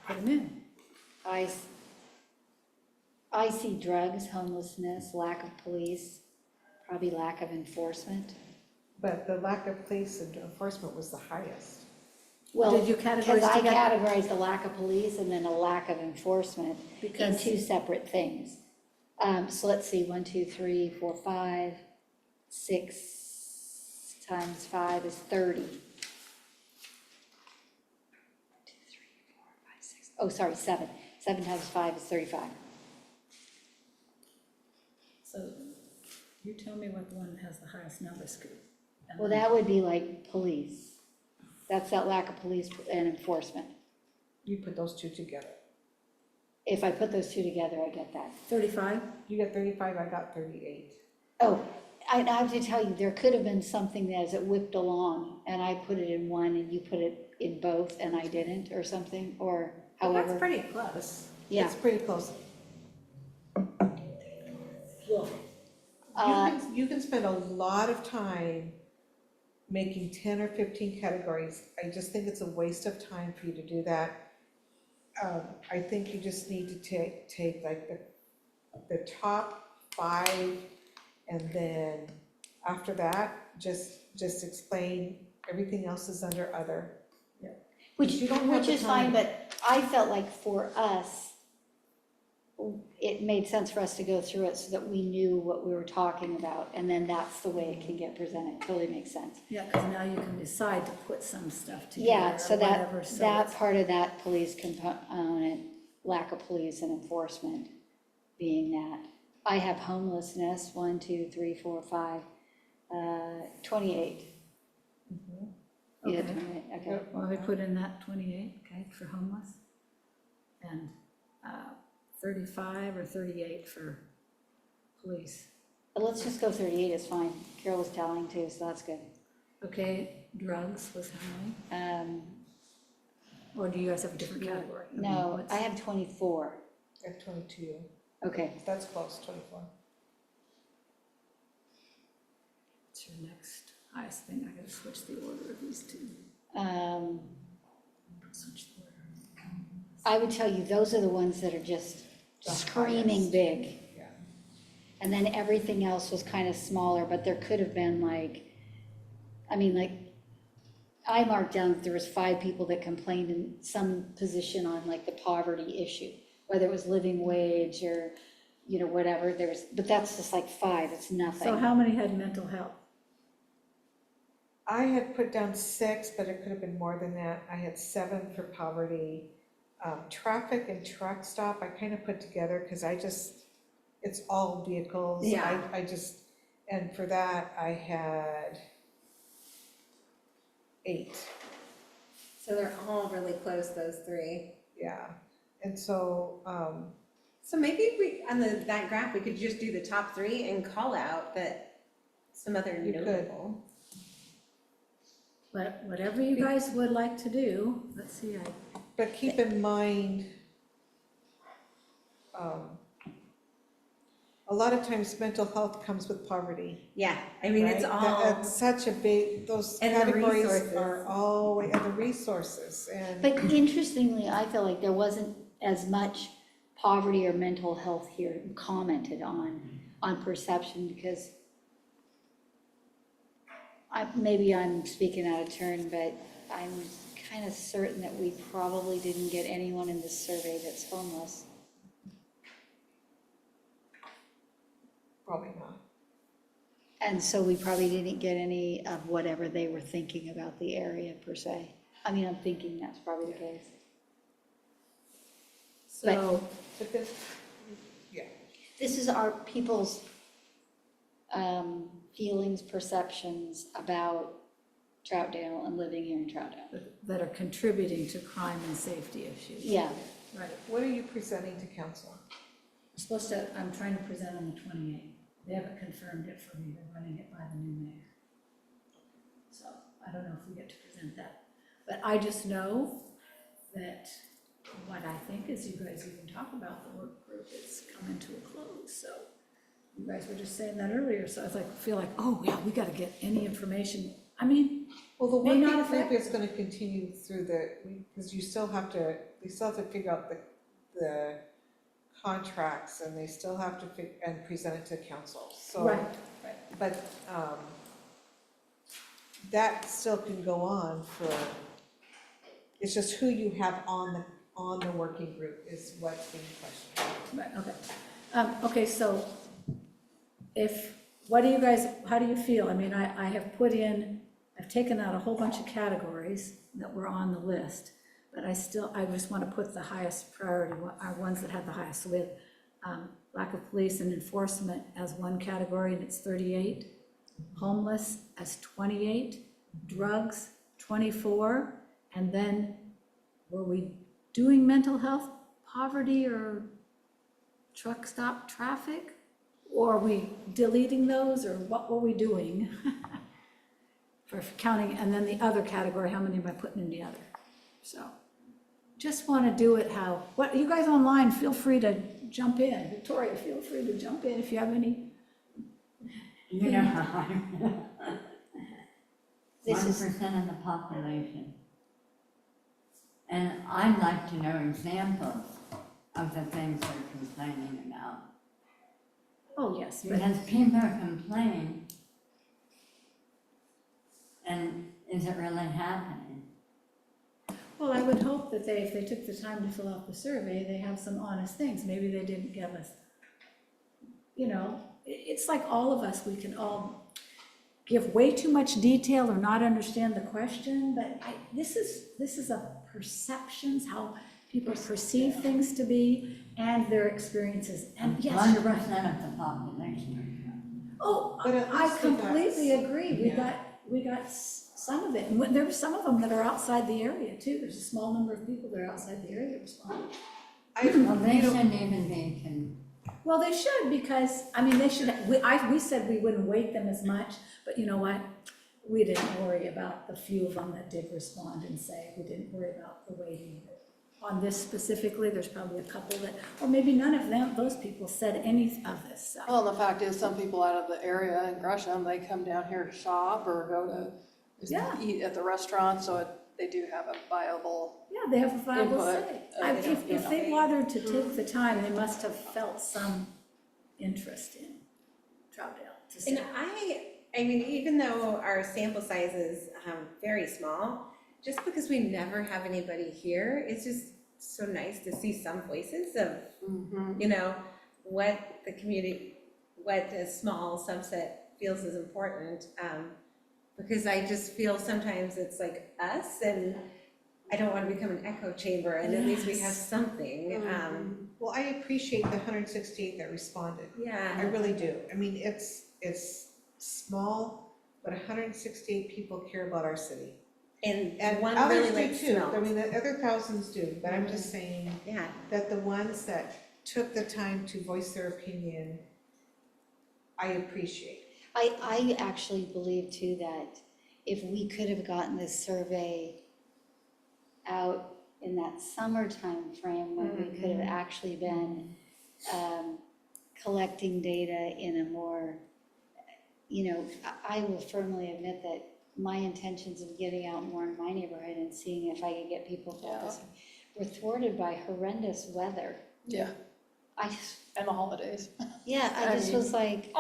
Put them in. I see drugs, homelessness, lack of police, probably lack of enforcement. But the lack of police and enforcement was the highest. Well, Did you because categorize I together? categorized the lack of police and then a lack of enforcement in Because- two separate things. So let's see, 1, 2, 3, 4, 5, 6 times 5 is 30. 2, 3, 4, 5, 6. Oh, sorry, 7. 7 times 5 is 35. So you tell me what the one that has the highest number, Scoop. Well, that would be like police. That's that lack of police and enforcement. You put those two together. If I put those two together, I get that. 35? You got 35, I got 38. Oh, I have to tell you, there could have been something that as it whipped along, and I put it in one and you put it in both and I didn't, or something, or Well, however. that's pretty close. Yeah. It's pretty close. You can spend a lot of time making 10 or 15 categories. I just think it's a waste of time for you to do that. I think you just need to take like the top 5, and then after that, just explain, everything else is under other. Which you don't have the is fine, time. but I felt like for us, it made sense for us to go through it so that we knew what we were talking about, and then that's the way it can get presented, totally makes sense. Yeah, because now you can decide to put some stuff together Yeah, or so whatever, that, so that it's- part of that police component, lack of police and enforcement being that. I have homelessness, 1, 2, 3, 4, 5, 28. Yeah, Okay. 28, okay. Well, we put in that 28, okay, for homeless. And 35 or 38 for police. But let's just go 38 is fine. Carol was tallying too, so that's good. Okay, drugs was how many? Or do you guys have a different category? I mean, No, what's- I have 24. I have 22. Okay, That's close, 24. What's your next highest thing? I gotta switch the order of these two. Switch the order. I would tell you, those are the ones that are just The screaming highest. big. Yeah. And then everything else was kind of smaller, but there could have been like, I mean, like, I marked down that there was 5 people that complained in some position on like the poverty issue, whether it was living wage or, you know, whatever, there was, but that's just like 5, it's nothing. So how many had mental health? I had put down 6, but it could have been more than that. I had 7 for poverty. Traffic and truck stop, I kind of put together because it's all vehicles. Yeah. I just, and for that, I had 8. So they're all really close, those 3. Yeah. And so, So maybe we, on that graph, we could just do the top 3 and call out that some other You could. notable. But whatever you guys would like to do, let's see, but keep in mind, a lot of times mental health comes with poverty. Yeah, I mean, it's right? all, That's such a big, those And the categories resources. are all, and the resources, and. But interestingly, I feel like there wasn't as much poverty or mental health here commented on perception, because maybe I'm speaking out of turn, but I'm kind of certain that we probably didn't get anyone in this survey that's homeless. Probably not. And so we probably didn't get any of whatever they were thinking about the area per se. I mean, I'm thinking that's probably the case. so, But this, yeah, This is our people's feelings, perceptions about Troutdale and living here in Troutdale. that are contributing to crime and safety issues. Yeah, Right. what are you presenting to council? I'm trying to present on the 28th. They haven't confirmed it for me, they're running it by the new mayor. So I don't know if we get to present that. But I just know that what I think is you guys even talk about the work group is coming to a close, so. You guys were just saying that earlier, so I was like, feel like, oh, yeah, we gotta get any information. I mean, Well, the May not working affect- group is gonna continue through because we still have to figure out the contracts, and they still have to and present it to council, so. right. But, that still can go on for, it's just who you have on the working group is what's being questioned. Right, okay. Okay, so what do you guys, how do you feel? I mean, I have I've taken out a whole bunch of categories that were on the list, but I just want to put the highest priority, our ones that have the highest. So we have lack of police and enforcement as one category, and it's 38. Homeless as 28. Drugs, 24. And then, were we doing mental health, poverty, or truck stop traffic? Or are we deleting those, or what were we doing? For counting, and then the other category, how many am I putting in the other? So, just want to do it how, you guys online, feel free to jump in. Victoria, feel free to jump in if you have any. You know, I'm This is- 1% of the population. And I'd like to know examples of the things they're complaining about. Oh, yes, but Because people complain, and is it really happening? Well, I would hope that if they took the time to fill out the survey, they have some honest things. Maybe they didn't give us, it's like all of us, we can all give way too much detail or not understand the question, but this is a perceptions, how people perceive things to be and their experiences. And yes, you're right. 1% of the population. Oh, But at I least we got completely agree. yeah. We got some of it. And there were some of them that are outside the area too. There's a small number of people that are outside the area that respond. Well, they shouldn't even be Well, they should, because, I mean, they should, we said we wouldn't weight them as much, but you know what? We didn't worry about the few of them that did respond and say, we didn't worry about the weighting. On this specifically, there's probably a couple that, or maybe none of those people said any of this stuff. Well, and the fact is, some people out of the area in Gresham, they come down here to shop or go to Yeah. eat at the restaurant, so they do have a viable. Yeah, they have a viable Input, say. you If they bothered to take the time, they must have felt some interest in Troutdale. to say. And I mean, even though our sample size is very small, just because we never have anybody here, it's just so nice to see some voices of, what the community, what a small subset feels is important. Because I just feel sometimes it's like us, and I don't want to become an echo chamber, and at least we have something. Well, I appreciate the 168 that responded. I Yeah, really do. I mean, it's small, but 168 people care about our city. and one others really do like too. I smells. mean, the other thousands do, but I'm just saying Yeah, that the ones that took the time to voice their opinion, I appreciate. I actually believe too that if we could have gotten this survey out in that summer time frame when we could have actually been collecting data in a more, I will firmly admit that my intentions of getting out more in my neighborhood and seeing if I could get people focusing were thwarted by horrendous weather. Yeah, I just, and the holidays. yeah, I I just mean- was like,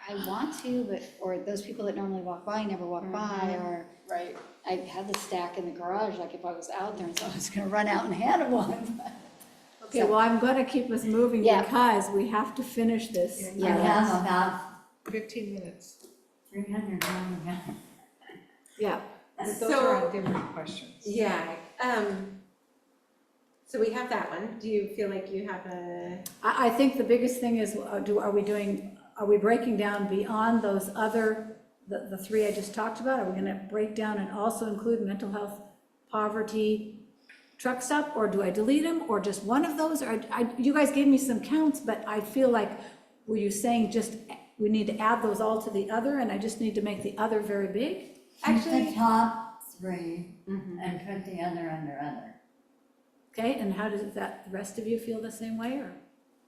I want to, but, or those people that normally walk by never walk by, or Right. I had the stack in the garage, like if I was out there and so I was gonna run out and hand one. Okay, well, I'm gonna keep us moving Yeah. because we have to finish this. Yeah, I that's- have about 15 minutes. 300 million. Yeah, But those So- are on different questions. yeah. So we have that one. Do you feel like you have a? I think the biggest thing is, are we breaking down beyond those other, the three I just talked about? Are we gonna break down and also include mental health, poverty, truck stop, or do I delete them, or just one of those? Or you guys gave me some counts, but I feel like, were you saying just, we need to add those all to the other, and I just need to make the other very big? Keep Actually- the top 3 and put the other under other. Okay, and how does that, the rest of you feel the same way, or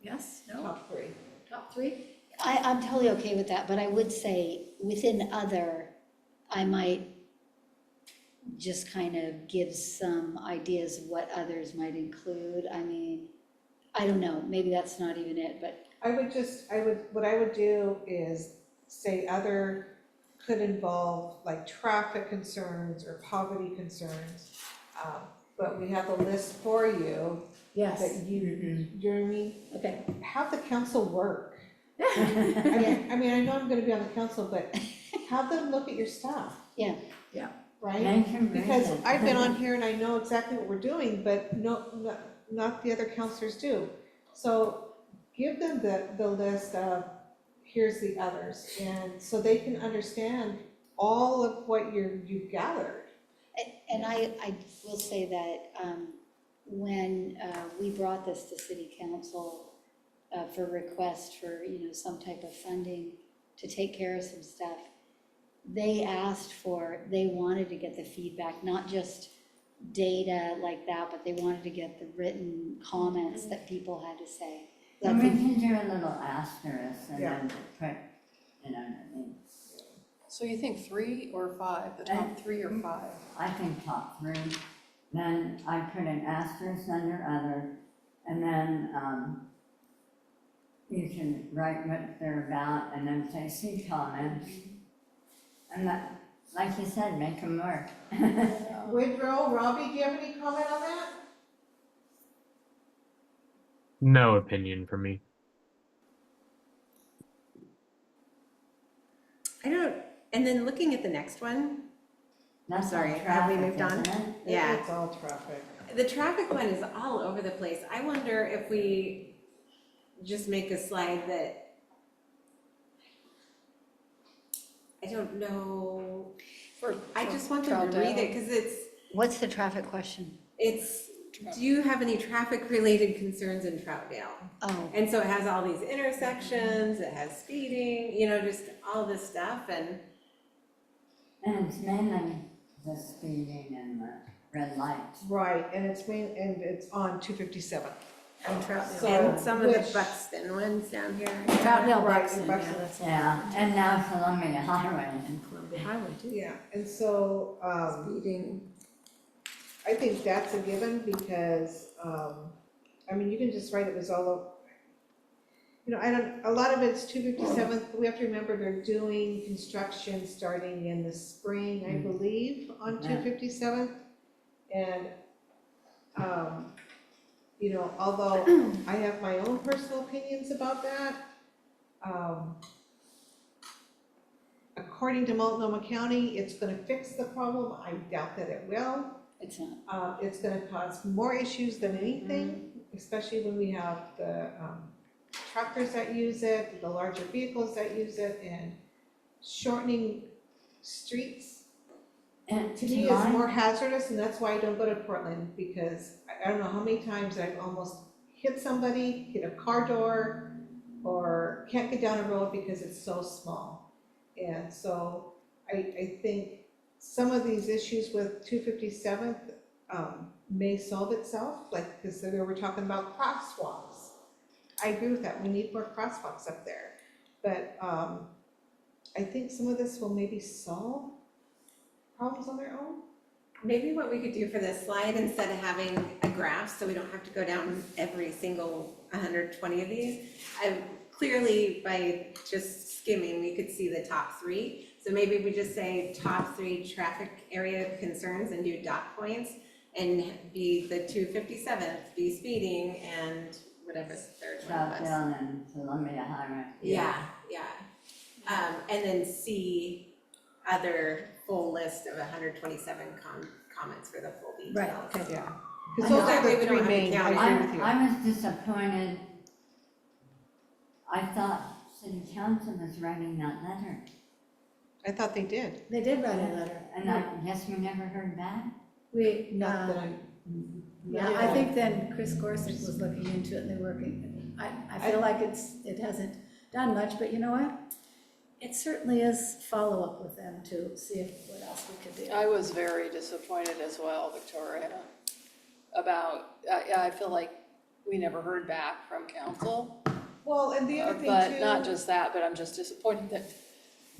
yes, no? Top 3. Top 3? I'm totally okay with that, but I would say within other, I might just kind of give some ideas of what others might include. I mean, I don't know, maybe that's not even it, but what I would do is say other could involve like traffic concerns or poverty concerns. But we have a list for you Yes, that you know what I mean? okay. Have the council work. I mean, I know I'm gonna be on the council, but have them look at your stuff, yeah. right? Mention Because reason. I've been on here and I know exactly what we're doing, but not the other counselors do. So give them the list of, here's the others, and so they can understand all of what you've gathered. And I will say that when we brought this to city council for request for, some type of funding to take care of some stuff, they wanted to get the feedback, not just data like that, but they wanted to get the written comments that people had to say. And we can do a little asterisk and Yeah. then put it underneath. So you think 3 or 5, the top 3 or 5? I think top 3. Then I put an asterisk under other, and then you can write what they're about and then say see comments. And like you said, make them work. Woodrow, Robbie, do you have any comment on that? No opinion from me. I don't, and then looking at the next one, That's sorry, all have we traffic, moved on? isn't it? Yeah. It's all traffic. The traffic one is all over the place. I wonder if we just make a slide that, I don't know, I just want them to read it, because What's the traffic question? it's, do you have any traffic-related concerns in Troutdale? Oh, And so it has all these intersections, it has speeding, you know, just all this stuff, and And it's mainly the speeding and the red lights. Right, and it's on 257. And Troutdale. So- and some of the which- Buxton ones down here. Troutdale, Right, Buxton, Buxton. yeah, that's Yeah, and now Columbia Highway. and Columbia Highway too. Yeah, and so, Speeding. I think that's a given because, I mean, you can just write it as all of, you know, a lot of it's 257th, but we have to remember they're doing construction starting in the spring, I believe, on Yeah. 257th. And, you know, although I have my own personal opinions about that, according to Multnomah County, it's gonna fix the problem. I doubt that it will. it's not. It's gonna cause more issues than anything, especially when we have the truckers that use it, the larger vehicles that use it, and shortening streets And to me is more hazardous, and that's why I don't go to Portland, because I don't know how many times I've almost hit somebody, hit a car door, or can't get down a road because it's so small. And so I think some of these issues with 257th may solve itself, like, because they were talking about crosswalks. I agree with that, we need more crosswalks up there. But I think some of this will maybe solve problems on their own. Maybe what we could do for this slide, instead of having a graph, so we don't have to go down every single 120 of these, clearly by just skimming, we could see the top three. So maybe we just say top 3 traffic area concerns and do dot points, and be the 257th, be speeding, and whatever the third one was. Troutdale and Columbia Highway. Yeah. And then see other full list of 127 comments for the full details. Right, okay. Yeah. I Because those know. are That way the we three don't have to main, count I it. agree with you. I was disappointed. I thought city council was writing that letter, I thought they did. They did write a letter. and I guess we never heard back. We, Not that I, yeah, I think then Chris Gorsuch was looking into it and they're working. I feel like it hasn't done much, but you know what? It certainly is follow-up with them to see what else we could do. I was very disappointed as well, Victoria, about, I feel like we never heard back from council. well, and the other thing But too. not just that, but I'm just disappointed that,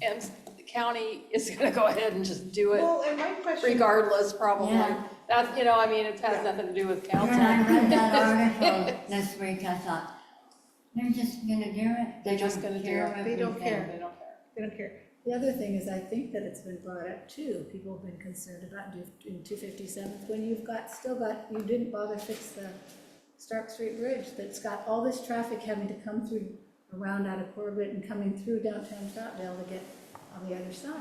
and the county is gonna go ahead and just do it Well, and my question. regardless, probably. Yeah. That's, you know, I mean, it has nothing to do with council. When I read that article this week, I thought, they're just gonna do it? They're just gonna do it. what They we don't think." care. They don't care. They don't care. The other thing is, I think that it's been brought up too, people have been concerned about in 257th, when you didn't bother to fix the Stark Street Bridge, that's got all this traffic having to come through, around out of Corbett and coming through downtown Troutdale to get on the other side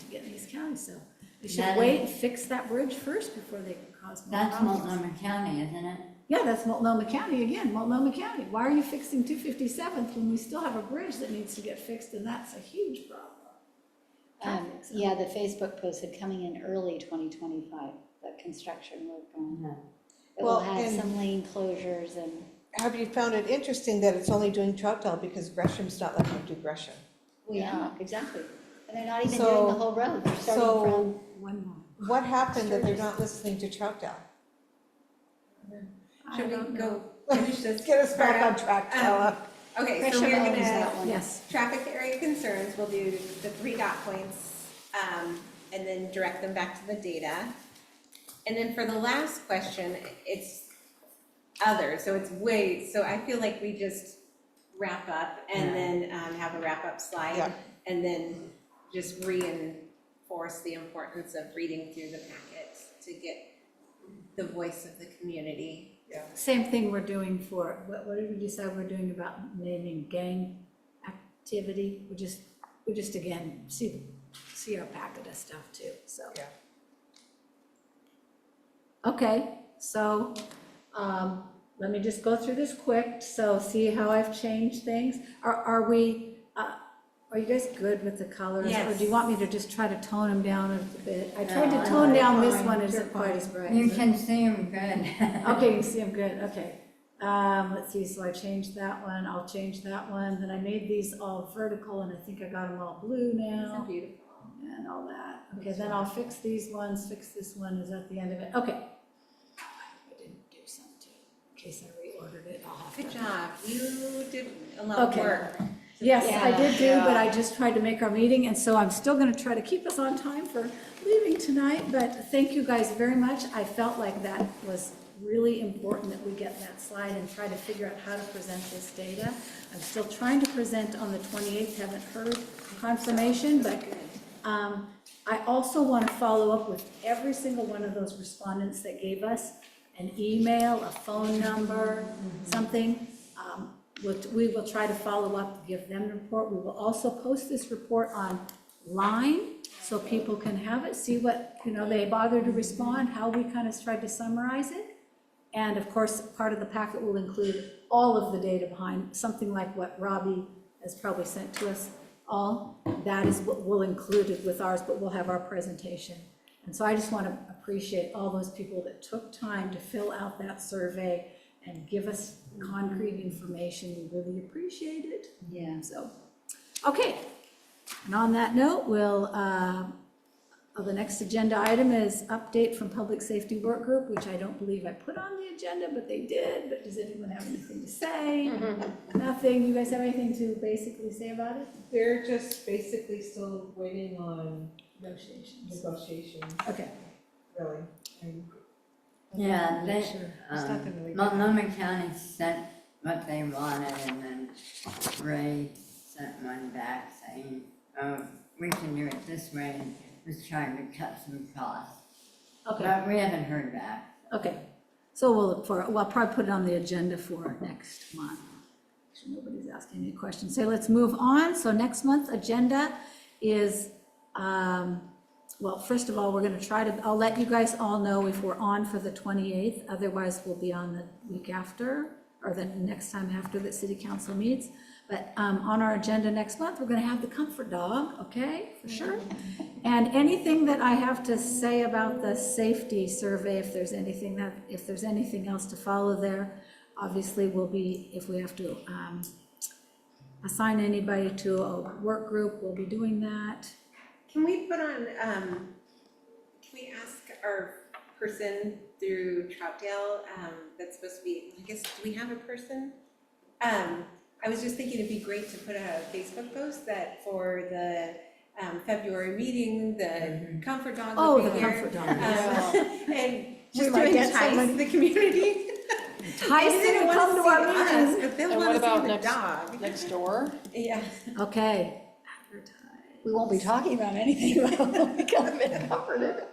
to get in East County, so we should That wait and fix that bridge first before they cause more That's problems. Multnomah County, isn't it? Yeah, that's Multnomah County again, Multnomah County. Why are you fixing 257th when we still have a bridge that needs to get fixed, and that's a huge problem? Traffic, so. Yeah, the Facebook post said coming in early 2025, the construction work on. Yeah. It will Well, have and- some lane closures and, Have you found it interesting that it's only doing Troutdale because Gresham's not letting them do Gresham? well, yeah, exactly. And they're not even So- doing the whole road, they're starting from. One more. What happened that they're not listening to Troutdale? Should don't we know. go finish this? Get us back part on up? track, Stella. Okay, so Gresham we're owns gonna, that one. Yes. traffic area concerns, we'll do the 3 dot points, and then direct them back to the data. And then for the last question, it's other, so so I feel like we just wrap up and then have a wrap-up slide. Yeah. And then just reinforce reinforce the importance of reading through the packet to get the voice of the community. Same thing we're doing for, what did we decide we're doing about naming gang activity? We just again, see our packet of stuff too, so. Yeah. Okay, so, let me just go through this quick, so see how I've changed things. Are you guys good with the colors? Or Yes. do you want me to just try to tone them down a bit? I tried to tone down this one, it isn't quite as bright. You can see them good. Okay, you can see them good, okay. Let's see, so I changed that one, I'll change that one, then I made these all vertical, and I think I got them all blue now. Beautiful. And all that. Okay, then I'll fix these ones, fix this one, is that the end of it? Okay. I didn't do some too, in case I reordered it, I'll have to. Good job, you did a lot of Okay. work. Yes, I did do, Yeah. but I just tried to make our meeting, and so I'm still gonna try to keep us on time for leaving tonight, but thank you guys very much. I felt like that was really important that we get that slide and try to figure out how to present this data. I'm still trying to present on the 28th, haven't heard confirmation, but I also want to follow up with every single one of those respondents that gave us an email, a phone number, something. We will try to follow up, give them the report. We will also post this report online so people can have it, see what, they bother to respond, how we kind of tried to summarize it. And of course, part of the packet will include all of the data behind, something like what Robbie has probably sent to us all. That is what we'll include it with ours, but we'll have our presentation. And so I just want to appreciate all those people that took time to fill out that survey and give us concrete information. We really appreciate it. Yeah. So, okay. And on that note, the next agenda item is update from Public Safety Work Group, which I don't believe I put on the agenda, but they did. But does anyone have anything to say? Nothing? You guys have anything to basically say about it? They're just basically still waiting on Negotiations. negotiations, Okay. really. And Yeah, Make they, sure. There's nothing really- Multnomah County sent what they wanted, and then Ray sent one back saying, oh, we can do it this way, and was trying to cut some costs. Okay. But we haven't heard back. Okay. So we'll look for it. Well, I'll probably put it on the agenda for next month. Make sure nobody's asking any questions. So let's move on. So next month's agenda is, well, first of all, we're going to try to, I'll let you guys all know if we're on for the 28th. Otherwise, we'll be on the week after, or the next time after that city council meets. But on our agenda next month, we're going to have the comfort dog, okay, for sure. And anything that I have to say about the safety survey, if there's anything else to follow there, obviously will be, if we have to assign anybody to a work group, we'll be doing that. Can we put on, can we ask our person through Troutdale, that's supposed to be, I guess, do we have a person? I was just thinking it'd be great to put out a Facebook post that for the February meeting, the comfort dog Oh, will be the here. comfort dog. And just might to get entice somebody- the community. Entice Maybe they them to don't come to wanna our see us, meeting. but they'll And wanna what about see the next, dog. next door? Yeah. Okay. We won't be talking about anything, we'll be kind of comforted.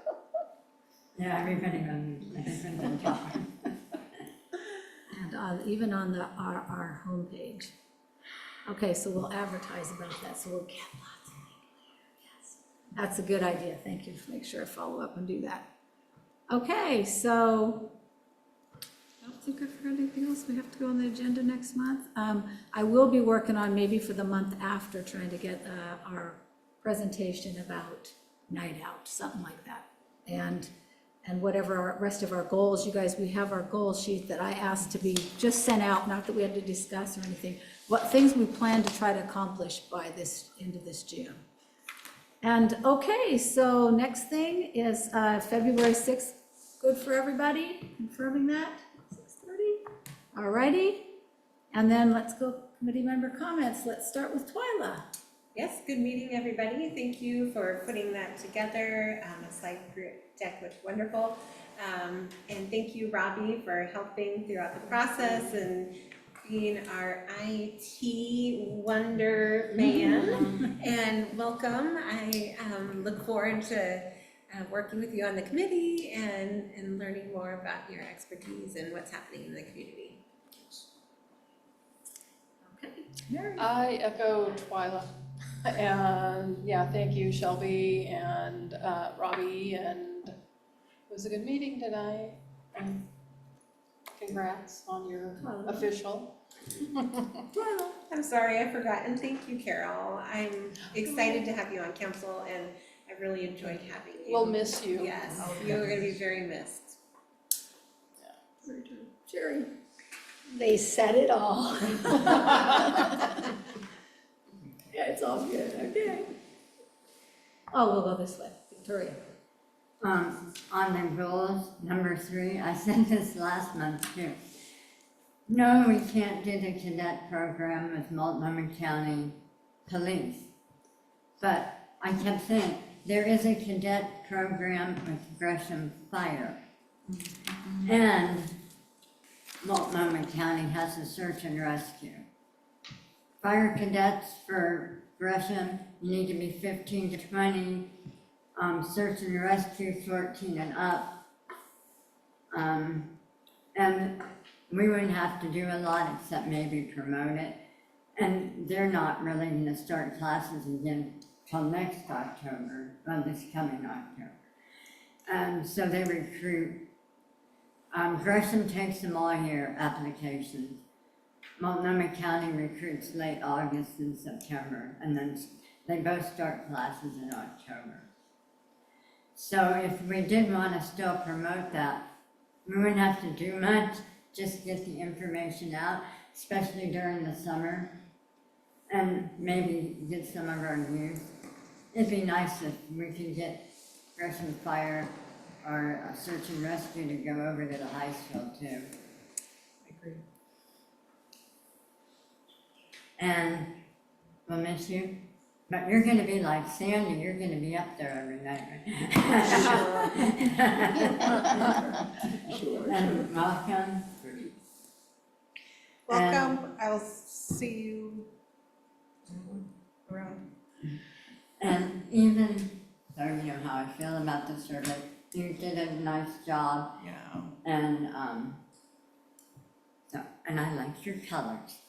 Yeah, everybody on top. And even on our homepage. Okay, so we'll advertise about that, so we'll get lots of people here, yes. That's a good idea, thank you, make sure I follow up and do that. Okay, so, I don't think I've heard anything else we have to go on the agenda next month. I will be working on maybe for the month after, trying to get our presentation about night out, something like that. And whatever our rest of our goals, you guys, we have our goal sheet that I asked to be just sent out, not that we had to discuss or anything, what things we plan to try to accomplish by this end of this June. And okay, so next thing is February 6th, good for everybody, confirming that, 6:30, all righty. And then let's go committee member comments, let's start with Twyla. Yes, good meeting, everybody. Thank you for putting that together. A slide deck was wonderful. And thank you, Robbie, for helping throughout the process and being our IT wonder man. And welcome. I look forward to working with you on the committee and learning more about your expertise and what's happening in the community. Okay, Mary. I echo Twyla. And yeah, thank you, Shelby and Robbie, and it was a good meeting tonight. And congrats on your official. Well, I'm sorry, I forgot, and thank you, Carol. I'm excited to have you on council, and I really enjoyed having you. We'll miss you. Yes, you're gonna be very missed. very true. Jerry. They said it all. Yeah, it's all good, okay. Oh, we'll go this way, Victoria. On the goals, number 3, I said this last month too. No, we can't do the cadet program with Multnomah County Police. But I kept saying, there is a cadet program with Gresham Fire. And Multnomah County has a search and rescue. Fire cadets for Gresham, you need to be 15 to 20. Search and rescue 14 and up. And we wouldn't have to do a lot except maybe promote it. And they're not really gonna start classes again till next October, well, this coming October. So they recruit, Gresham takes them all year, applications. Multnomah County recruits late August and September, and then they both start classes in October. So if we did want to still promote that, we wouldn't have to do much, just get the information out, especially during the summer, and maybe get some of our youth. It'd be nice if we could get Gresham Fire or Search and Rescue to go over to the high school too. I agree. And we'll miss you. But you're gonna be like Sandy, you're gonna be up there every night, right? Sure. And welcome. Welcome, I'll see you around. And even, so you know how I feel about the survey, you did a nice job. Yeah. And, so, and I like your colors.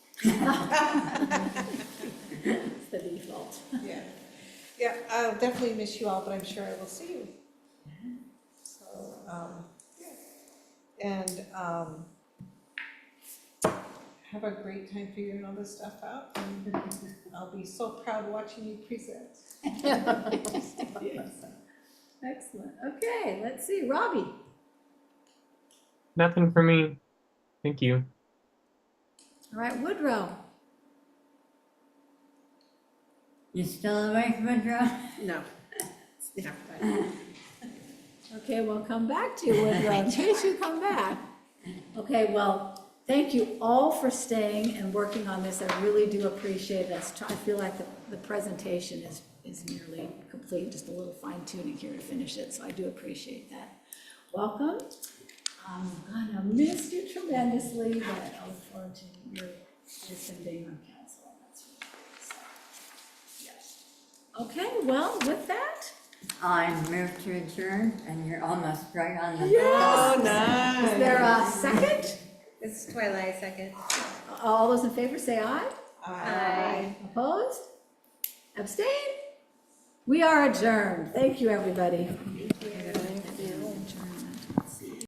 It's the default. Yeah, yeah, I'll definitely miss you all, but I'm sure I will see you. So, yeah. And, have a great time figuring all this stuff out, and I'll be so proud watching you present. Yes. Excellent, okay, let's see, Robbie. Nothing for me. Thank you. All right, Woodrow. You still awake, Woodrow? No. Okay, we'll come back to you, Woodrow, in case you come back. Okay, well, thank you all for staying and working on this. I really do appreciate it. I feel like the presentation is nearly complete, just a little fine tuning here to finish it, so I do appreciate that. Welcome. I'm gonna miss you tremendously, but I look forward to your being on council. That's really great, so, yes. Okay, well, with that. I moved to adjourn, and you're almost right on the. Yes. Oh, nice. Is there a second? It's Twilight second. All those in favor say aye. Aye. Opposed? Abstain? We are adjourned. Thank you, everybody.